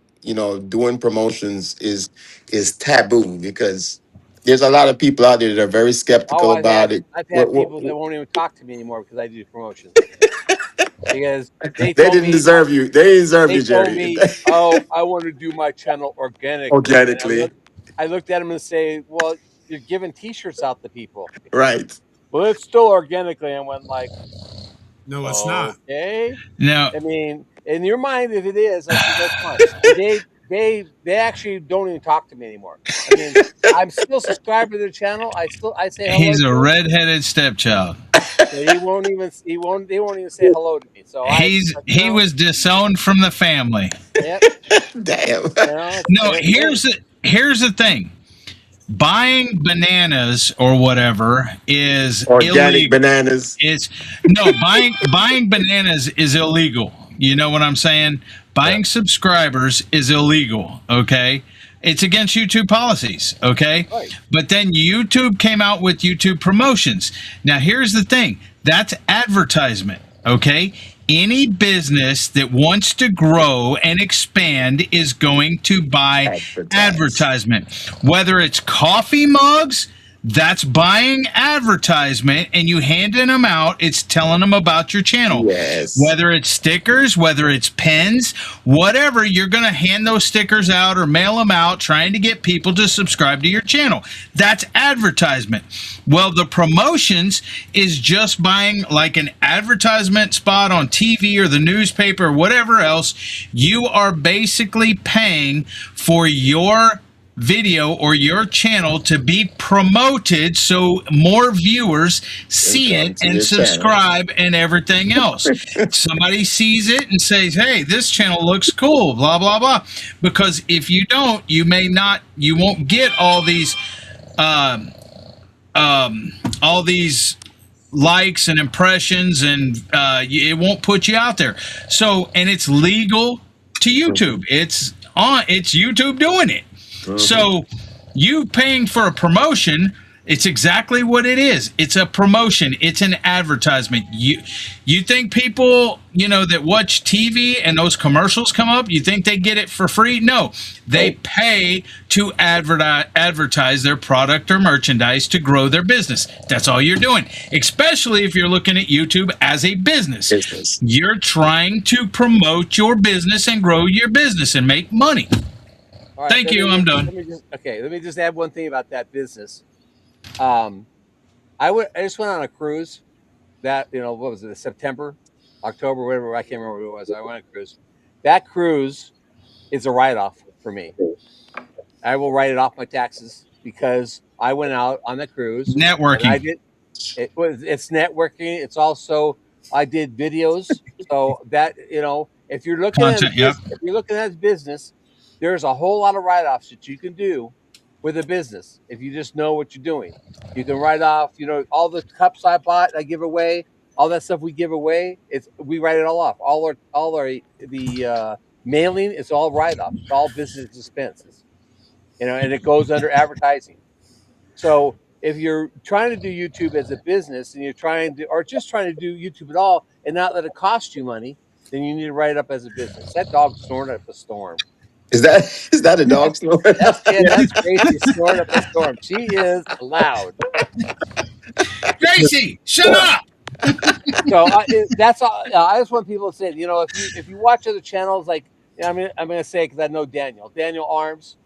doing promotions is taboo? Because there's a lot of people out there that are very skeptical about it. I've had people that won't even talk to me anymore because I do promotions. Because they didn't deserve you. They deserve you, Jerry. Told me, oh, I want to do my channel organically. I looked at them and say, well, you're giving T-shirts out to people, right? Well, it's still organically. And went like, no, it's not. Okay. No. I mean, in your mind, if it is, I said, that's fine. They actually don't even talk to me anymore. I mean, I'm still subscribed to their channel. I say hello. He's a redheaded stepchild. He won't even say hello to me. So he was disowned from the family. Yep. Damn. No, here's the thing. Buying bananas or whatever is organic illegal. Bananas. Buying bananas is illegal. You know what I'm saying? Buying subscribers is illegal. Okay. It's against YouTube policies, okay? Right. But then YouTube came out with YouTube promotions. Now, here's the thing. That's advertisement, okay? Any business that wants to grow and expand is going to buy advertisement. Whether it's coffee mugs, that's buying advertisement, and you handing them out, it's telling them about your channel. Yes. Whether it's stickers, whether it's pens, whatever, you're going to hand those stickers out or mail them out trying to get people to subscribe to your channel. That's advertisement. Well, the promotions is just buying like an advertisement spot on TV or the newspaper or whatever else. You are basically paying for your video or your channel to be promoted so more viewers see it and subscribe channel. And everything else. Somebody sees it and says, hey, this channel looks cool, blah, blah, blah. Because if you don't, you won't get all these likes and impressions, and it won't put you out there. So, and it's legal to YouTube. It's YouTube doing it. So you paying for a promotion, it's exactly what it is. It's a promotion. It's an advertisement. You think people, that watch TV and those commercials come up, you think they get it for free? No, they pay to advertise their product or merchandise to grow their business. That's all you're doing, especially if you're looking at YouTube as a business. You're trying to promote your business and grow your business and make money. Right, Thank you. I'm done. Let me just add one thing about that business. I just went on a cruise that, what was it, September, October, whatever, I can't remember what it was. I went on a cruise. That cruise is a write-off for me. I will write it off my taxes because I went out on the cruise. Networking. It's networking. It's also, I did videos. So that, if you're looking if you're looking at business, there's a whole lot of write-offs that you can do with a business if you just know what you're doing. You can write off, all the cups I bought, I give away, all that stuff we give away. We write it all off. All our mailing, it's all write-off. It's all business expenses, and it goes under advertising. So if you're trying to do YouTube as a business and you're trying to, or just trying to do YouTube at all and not let it cost you money, then you need to write it up as a business. That dog snoring up a storm. Is that a dog snoring? That's Gracie snoring up a storm. She is loud. Gracie, shut up. So that's all. I just want people to say, if you watch other channels, like I'm gonna say because I know Daniel Arms,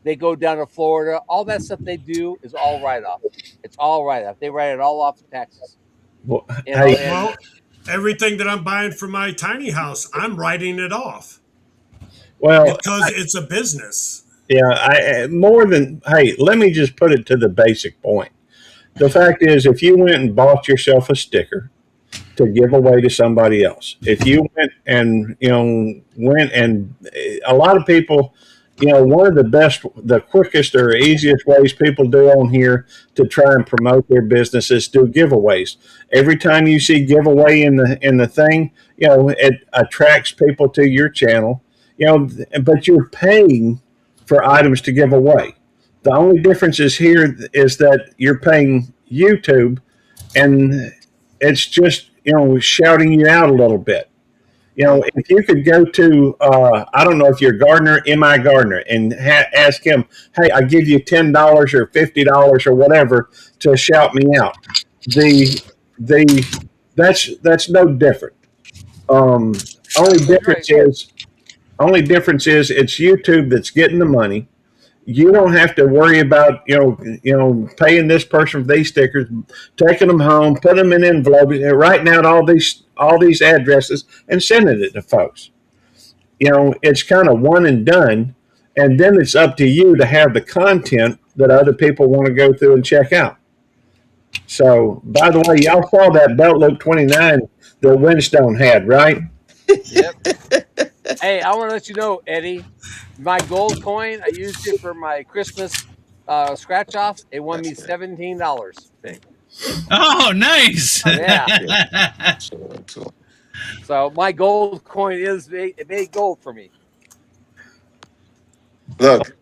they go down to Florida. All that stuff they do is all write off. It's all write off. They write it all off in taxes. Well, Well, everything that I'm buying for my tiny house, I'm writing it off because it's a business. yeah, let me just put it to the basic point. The fact is, if you went and bought yourself a sticker to give away to somebody else, if you went and a lot of people, one of the quickest or easiest ways people do on here to try and promote their businesses do giveaways. Every time you see giveaway in the thing, it attracts people to your channel. But you're paying for items to give away. The only difference is that you're paying YouTube, and it's just shouting you out a little bit. If you could go to I don't know if you're Gardner, M.I. Gardner, and ask him, hey, I give you $10 or $50 or whatever to shout me out. That's no different. Only difference is it's YouTube that's getting the money. You don't have to worry about paying this person for these stickers, taking them home, putting them in envelopes, and writing out all these addresses and sending it to folks. It's kind of one and done, and then it's up to you to have the content that other people want to go through and check out. So, by the way, y'all saw that Belt Loop 29 that Winstone had, right? Yep. Hey, I want to let you know, Eddie, my gold coin, I used it for my Christmas scratch off. It won me $17. Oh, nice. Yeah. So my gold coin it made gold for me. Look,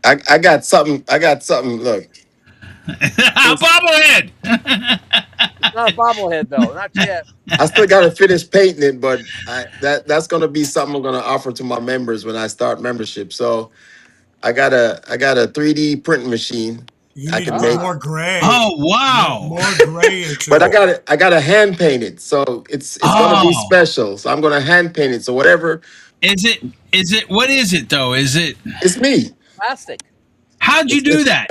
I got something. Look, A bobblehead. It's not a bobblehead though, not yet. I still got to finish painting it, but that's going to be something I'm going to offer to my members when I start membership. So I got a 3D printing machine. You I need to can put make. more gray. Oh, wow. More gray into But it. I got to hand paint it, so it's going to be special. So I'm going to hand paint it. So whatever. Is it? What is it though? Is it? It's me. Plastic. How'd you do that?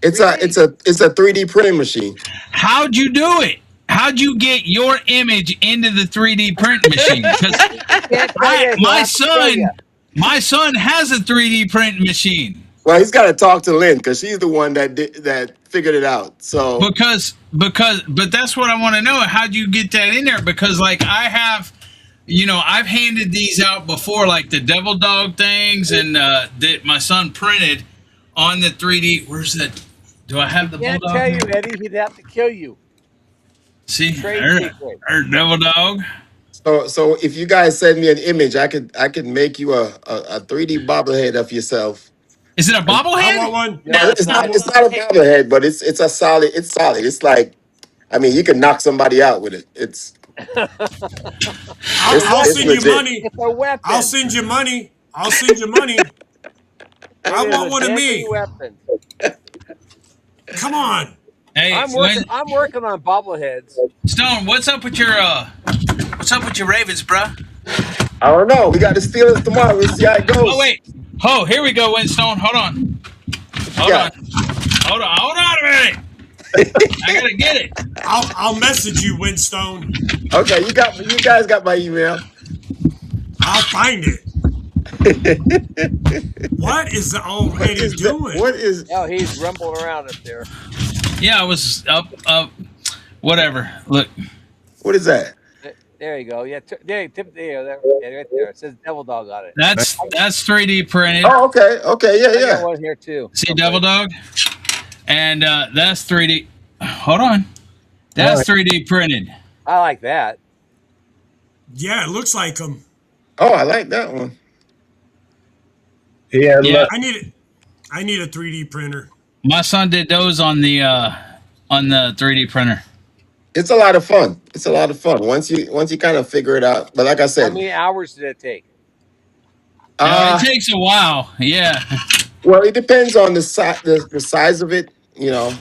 It's a 3D printing machine. How'd you do it? How'd you get your image into the 3D print machine? Because my son has a 3D print machine. Well, he's got to talk to Lynn because she's the one that figured it out. So but that's what I want to know. How'd you get that in there? Because like I have, I've handed these out before, like the Devil Dog things, and that my son printed on the 3D. Where's that? Do I have the Can't bulldog? tell you, Eddie. He'd have to kill you. See, Trade secret. Devil Dog. So if you guys send me an image, I could make you a 3D bobblehead of yourself. Is it a I bobblehead? want one. No, It's not a bobblehead, but it's a solid. It's solid. It's like, I mean, you can knock somebody out with it. I'll send you legit. money. It's a weapon. I'll send you money. I want one of me. Weapon. Come on. Hey, I'm working on bobbleheads. Stone, what's up with your Ravens, bruh? I don't know. We got to steal it tomorrow. We'll see how it goes. Oh wait. Oh, here we go, Winstone. Hold on a minute. I gotta get it. I'll message you, Winstone. Okay, you guys got my email. I'll find it. What is the old Eddie doing? What is? Oh, he's rumbling around up there. Yeah, I was up. Whatever. Look. What is that? There you go. Yeah, right there. It says Devil Dog on it. That's 3D printed. Oh, okay. I Yeah. got one here too. See Devil Dog? And that's 3D. Hold on. That's 3D printed. I like that. Yeah, it looks like him. Oh, I like that one. Yeah. Yeah. I need a 3D printer. My son did those on the on the 3D printer? It's a lot of fun. It's a lot of fun once you kind of figure it out. But like I How said, many hours did it take? Now it uh takes a while. Yeah. well, it depends on the size of it, you know.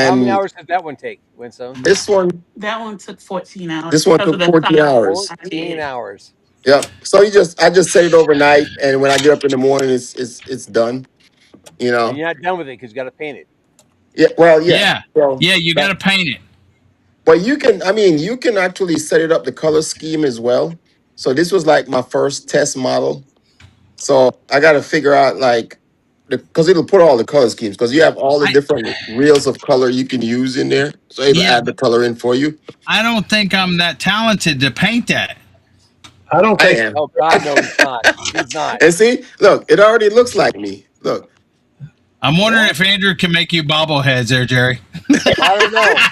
How many And hours did that one take, Winstone? this one, That one took 14 hours this one because of took the 14 time. hours. 14 hours. Yep. So I just set it overnight, and when I get up in the morning, it's done. You And know. you're not done with it because you got to paint it. Yeah. Well, yeah. Yeah. So, Yeah, you got to paint it. but you can. I mean, you can actually set it up the color scheme as well. So this was like my first test model. So I got to figure out like because it'll put all the color schemes because you have all the I different reels of color you can use in there. So it'll yeah, add the color in for you. I don't think I'm that talented to paint that. I don't I think am. Oh God, no, he's not. He's not. And see, look, it already looks like me. Look. I'm wondering What? if Andrew can make you bobbleheads there, Jerry. I don't know.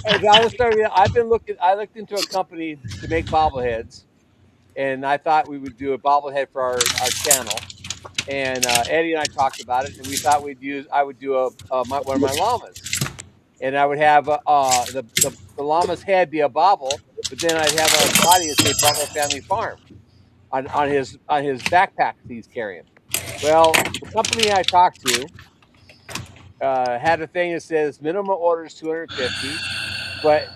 As I was telling you, I've been looking. I looked into a company to make bobbleheads, and I thought we would do a bobblehead for our channel. And Eddie and I talked about it, and we thought I would do one of my llamas, and I would have the llama's head be a bobble, but then I'd have a body that say Butler Family Farm on his backpack that he's carrying. Well, the company I talked to had a thing that says minimum order is 250,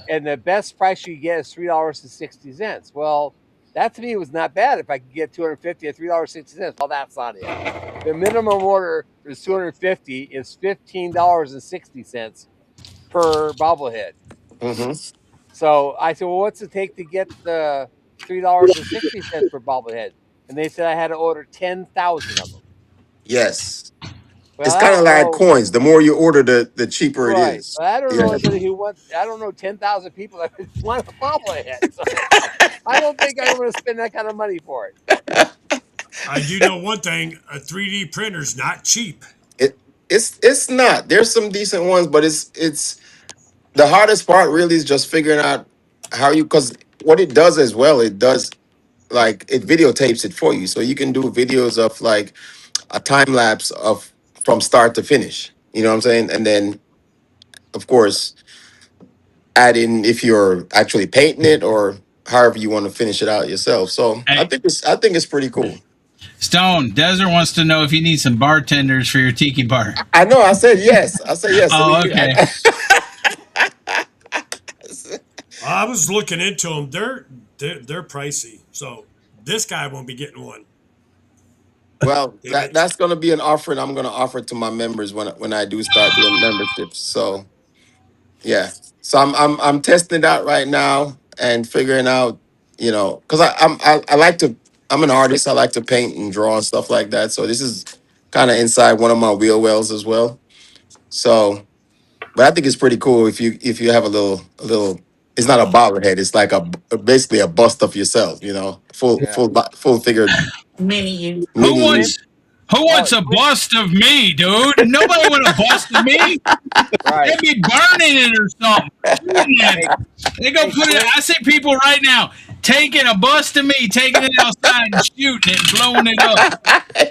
and the best price you get is $3.60. Well, that to me was not bad if I could get 250 at $3.60. Well, that's not it. The minimum order is 250 is $15.60 per bobblehead. Hmm. So I said, well, what's it take to get the $3.60 per bobblehead? And they said I had to order 10,000 of them. Yes. Well, It's I kind of don't like know. coins. The more you order, the cheaper it Right. is. But I don't know Yeah. anybody who wants, I don't know 10,000 people that would want a bobblehead. So I don't think I'm going to spend that kind of money for it. I do know one thing: a 3D printer's not cheap. It it's not. There's some decent ones, but it's the hardest part really is just figuring out how you because what it does as well, it does like it videotapes it for you. So you can do videos of like a time lapse of from start to finish. You know what I'm saying? And then of course add in if you're actually painting it or however you want to finish it out yourself. So Hey, I think it's pretty cool. Stone, Desert wants to know if you need some bartenders for your tiki bar. I know. I said yes. I said yes. Oh, okay. I was looking into them. They're pricey. So this guy won't be getting one. Well, Damn it. that's going to be an offering I'm going to offer to my members when I do start doing memberships. So yeah, so I'm testing it out right now and figuring out, you know, because I like to I'm an artist. I like to paint and draw and stuff like that. So this is kind of inside one of my wheel wells as well. So, but I think it's pretty cool if you have a little. It's not a bobblehead. It's like basically a bust of yourself. You know, Yeah. full figured Many you. Who mini you. Quint, wants who oh, wants a Quint, bust of me, dude? Nobody want a bust of me. right. They'd be burning it or something. Hey, They go hey, put it. Quint, I see people right now taking a bust of me, taking it outside and shooting it, and blowing it up,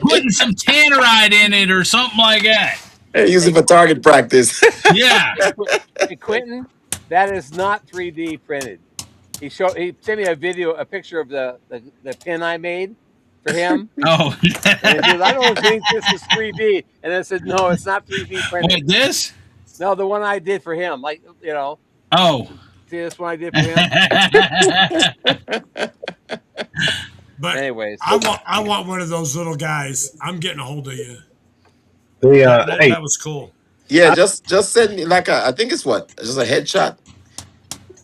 putting some tannerite in it or something like that. Hey, use it hey, for target practice. Yeah. hey, Quentin, that is not 3D printed. He sent me a picture of the pin I made for him, Oh. and he says, "I don't think this is 3D." And I said, "No, it's not 3D printed. What this? No, the one I did for him, like Oh. see this one I did for him." But Anyways, I want one of those little guys. I'm getting a hold of you. the hey, That was cool. Yeah, just send me like I think it's what just a headshot.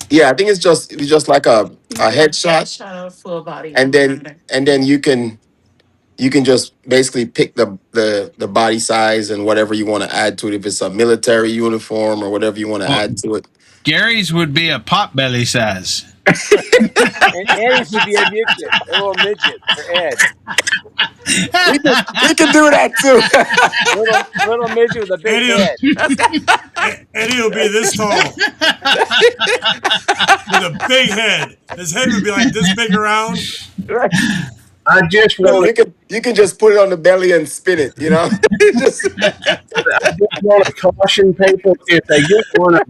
Yeah, I think it's just like You a do a headshot, headshot of a full body and render. then you can just basically pick the body size and whatever you want to add to it. If it's a military uniform or whatever you want to Well, add to it. Gary's would be a pot belly size. and Eddie's would be a little midget for Ed, We can do that too. little midget with a big Eddie, head. Eddie will be this tall with a big head. His head would be like this big around. I just Well, want you can just put it on the belly and spin it. You know, just to caution people if they get one of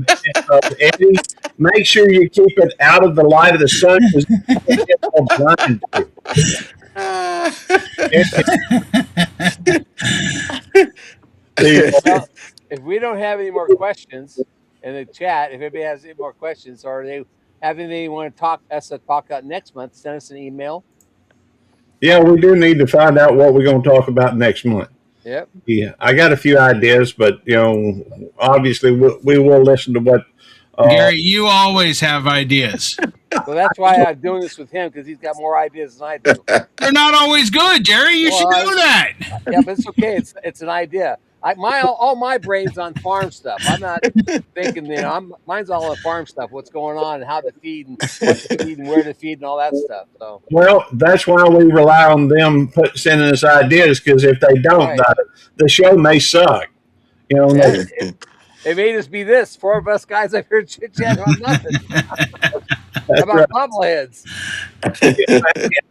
Eddie, make sure you keep it out of the light of the sun because it gets all blind. The, Well, if we don't have any more questions in the chat, if anybody has any more questions or they have anything you want to talk about next month, send us an email. yeah, we do need to find out what we're going to talk about next month. Yep. Yeah, I got a few ideas, but obviously we will listen to what. Gary, you always have ideas. Well, that's why I'm doing this with him because he's got more ideas than I do. They're not always good, Jerry. You should know that. Yeah, but it's okay. It's an idea. All my brain's on farm stuff. I'm not thinking. Mine's all on farm stuff. What's going on and how to feed and what to feed and where to feed and all that stuff. So. Well, that's why we rely on them sending us ideas because if they don't, Right. the show may suck. It may just be this. 4 of us guys up here chit chatting about nothing. About bobbleheads. I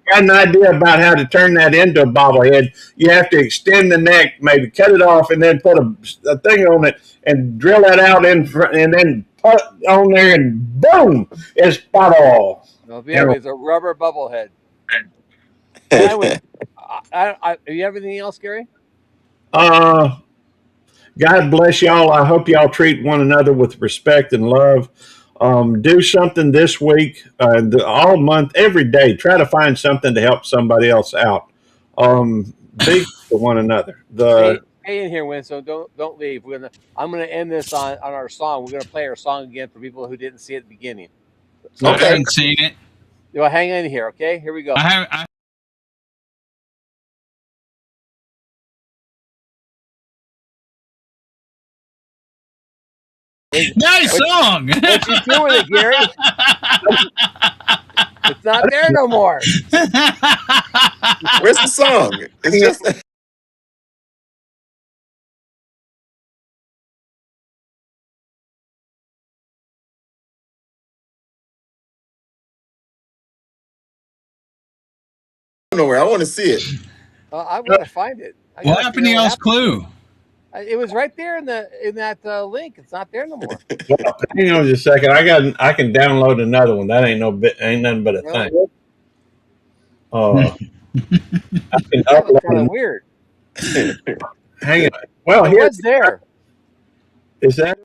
got an idea about how to turn that into a bobblehead. You have to extend the neck, maybe cut it off, and then put a thing on it and drill that out in front, and then put it on there, and boom, it's bottle. No, it's a rubber bubblehead. Anyway, do you have anything else, Gary? God bless y'all. I hope y'all treat one another with respect and love. Do something this week, all month, every day. Try to find something to help somebody else out. Be for one another. Stay in here, Winston. Don't leave. I'm gonna end this on our song. We're gonna play our song again for people who didn't see it at the beginning. So I haven't seen it. Well, hang in here, okay? Here we go. Nice song. What you doing with it, Gary? It's not there no more. Where's the song? It's just. Nowhere. I want to see it. I'm gonna find it. What happened to y'all's clue? It was right there in that link. It's not there no more. Well, hang on just a second. I can download another one. That ain't nothing but a thing. I can That's kind of weird. Hang on. Well, here's there. Is that?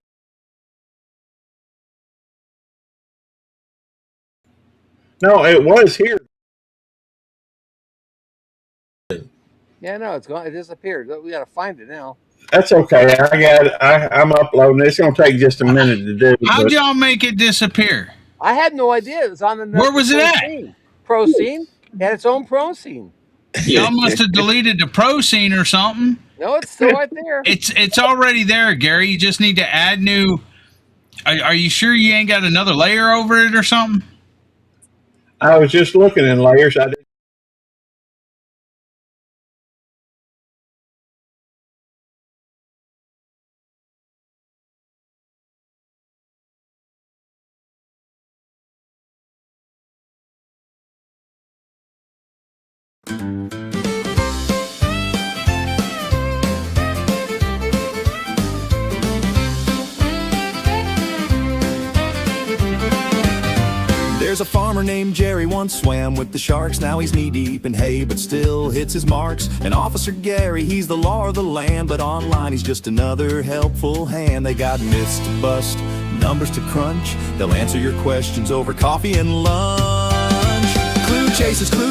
No, it was here. Yeah, no, it's gone. It disappeared. We got to find it now. That's okay. I got it. I'm uploading. It's going to take just a minute to do. How'd y'all make it disappear? I had no idea. It was on the. Where was it at? Pro scene. It had its own pro scene. Y'all must have deleted the pro scene or something. No, it's still right there. It's already there, Gary. You just need to add new. Are you sure you ain't got another layer over it or something? I was just looking in layers. I didn't. There's a farmer named Jerry once swam with the sharks. Now he's knee-deep in hay, but still hits his marks. And Officer Gary, he's the law of the land, but online he's just another helpful hand. They got myths to bust, numbers to crunch. They'll answer your questions over coffee and lunch. Clue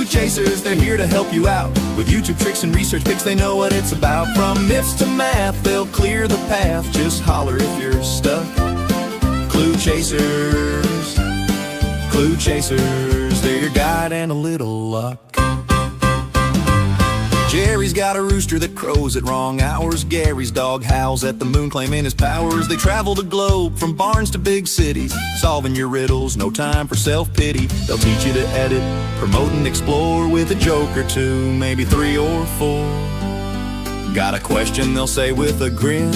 chasers, they're here to help you out. With YouTube tricks and research picks, they know what it's about. From myths to math, they'll clear the path. Just holler if you're stuck. Clue chasers, they're your guide and a little luck. Jerry's got a rooster that crows at wrong hours. Gary's dog howls at the moon, claiming his powers. They travel the globe from barns to big cities, solving your riddles, no time for self-pity. They'll teach you to edit, promote and explore with a joke or two, maybe 3 or 4. Got a question, they'll say with a grin,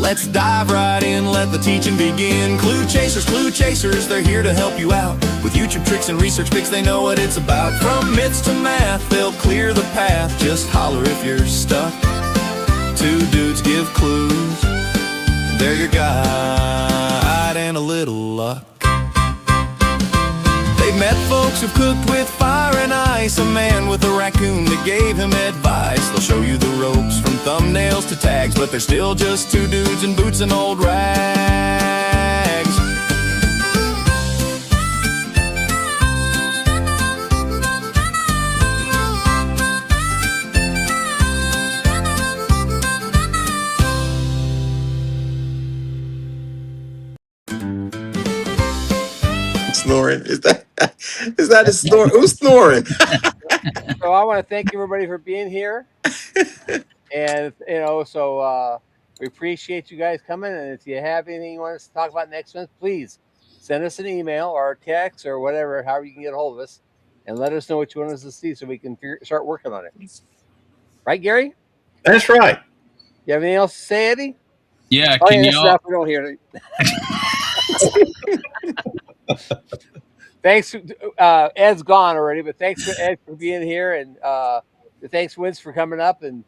Let's dive right in, let the teaching begin. Clue chasers, they're here to help you out. With YouTube tricks and research picks, they know what it's about. From myths to math, they'll clear the path. Just holler if you're stuck. Two dudes give clues. They're your guide and a little luck. They've met folks who've cooked with fire and ice. A man with a raccoon that gave him advice. They'll show you the ropes from thumbnails to tags, but they're still just two dudes in boots and old rags. Snoring. Is that a snore? Who's snoring? So I want to thank everybody for being here, and we appreciate you guys coming. And if you have anything you want us to talk about next month, please send us an email or a text or whatever, however you can get a hold of us, and let us know what you want us to see so we can start working on it. Right, Gary? That's right. You have anything else to say, Eddie? Yeah, Oh, can yeah, y'all? stuff we don't hear. Thanks. Ed's gone already, but thanks for Ed for being here, and thanks Vince for coming up, and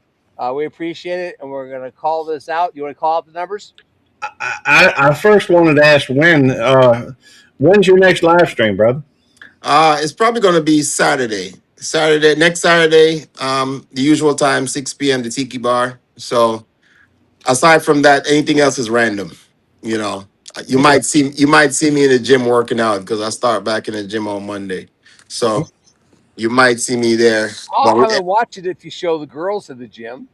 we appreciate it. And we're gonna call this out. You want to call out the numbers? I first wanted to ask when's your next live stream, brother? It's probably going to be Saturday. Next Saturday, the usual time, 6 p.m. the Tiki Bar. So aside from that, anything else is random. You know, you might see me in the gym working out because I start back in the gym on Monday. So you might see me there. I'll But come and watch it if you show the girls in the gym.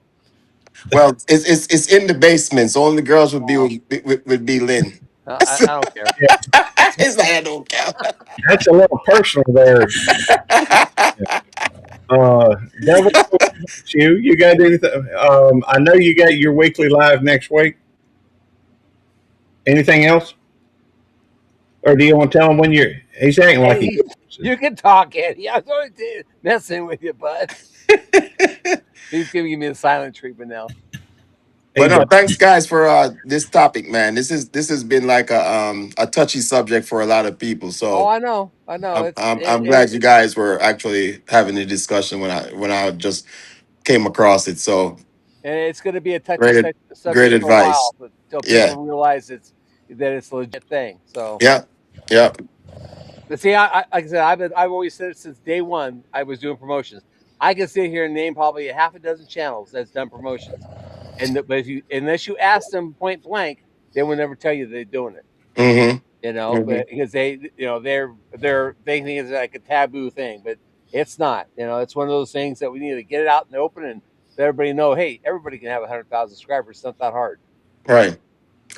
well, it's in the basement, so only the girls would be would be Lynn. I don't care. It's like I don't care. That's a little personal there. Devil, you got anything? I know you got your weekly live next week. Anything else? Or do you want to tell him when you're? He's acting like Eddie, you can talk, Eddie. I'm going to messing with you, bud. He's giving me the silent treatment now. But no, thanks guys for this topic, man. This has been like a touchy subject for a lot of people. Oh, So I know. I'm glad you guys were actually having a discussion when I just came across it. So and it's going to be a touchy great subject for a advice. while, but until Yeah. people realize it's a legit thing. So Yeah. Yeah. but see, like I said, I've always said it since day one. I was doing promotions. I can sit here and name probably a half a dozen channels that's done promotions, but unless you ask them point blank, they will never tell you they're doing it. Mm-hmm. You know, Mm-hmm. but because they think it's like a taboo thing, but it's not. You know, it's one of those things that we need to get it out in the open and let everybody know. Hey, everybody can have 100,000 subscribers. It's not that hard. Right.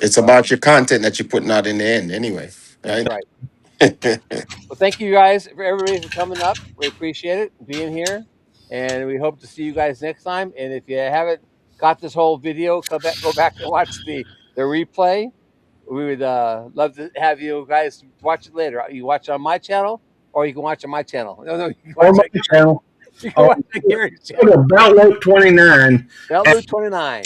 It's about your content that you're putting out in the end, anyway. That's Right. right. Well, thank you guys for everybody for coming up. We appreciate it being here, and we hope to see you guys next time. And if you haven't got this whole video, go back and watch the replay. We would love to have you guys watch it later. You watch it on my channel, or you can watch it on my channel. No, you can on watch my channel. You can watch it Gary's Go channel. to About Loop 29. Loop 29.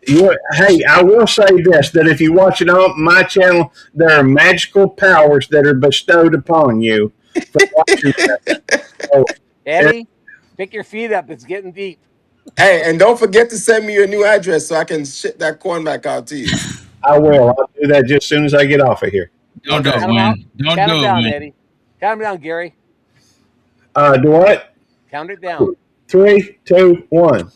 Hey, I will say this: that if you watch it on my channel, there are magical powers that are bestowed upon you for watching that. So, Eddie, pick your feet up. It's getting deep. Hey, and don't forget to send me your new address so I can ship that corn back out to you. I will. I'll do that just as soon as I get off of here. Don't do it, man. Don't Count do it it, down, man. Eddie. Count it down, Gary. Do what? Count it down. 3, 2, 1.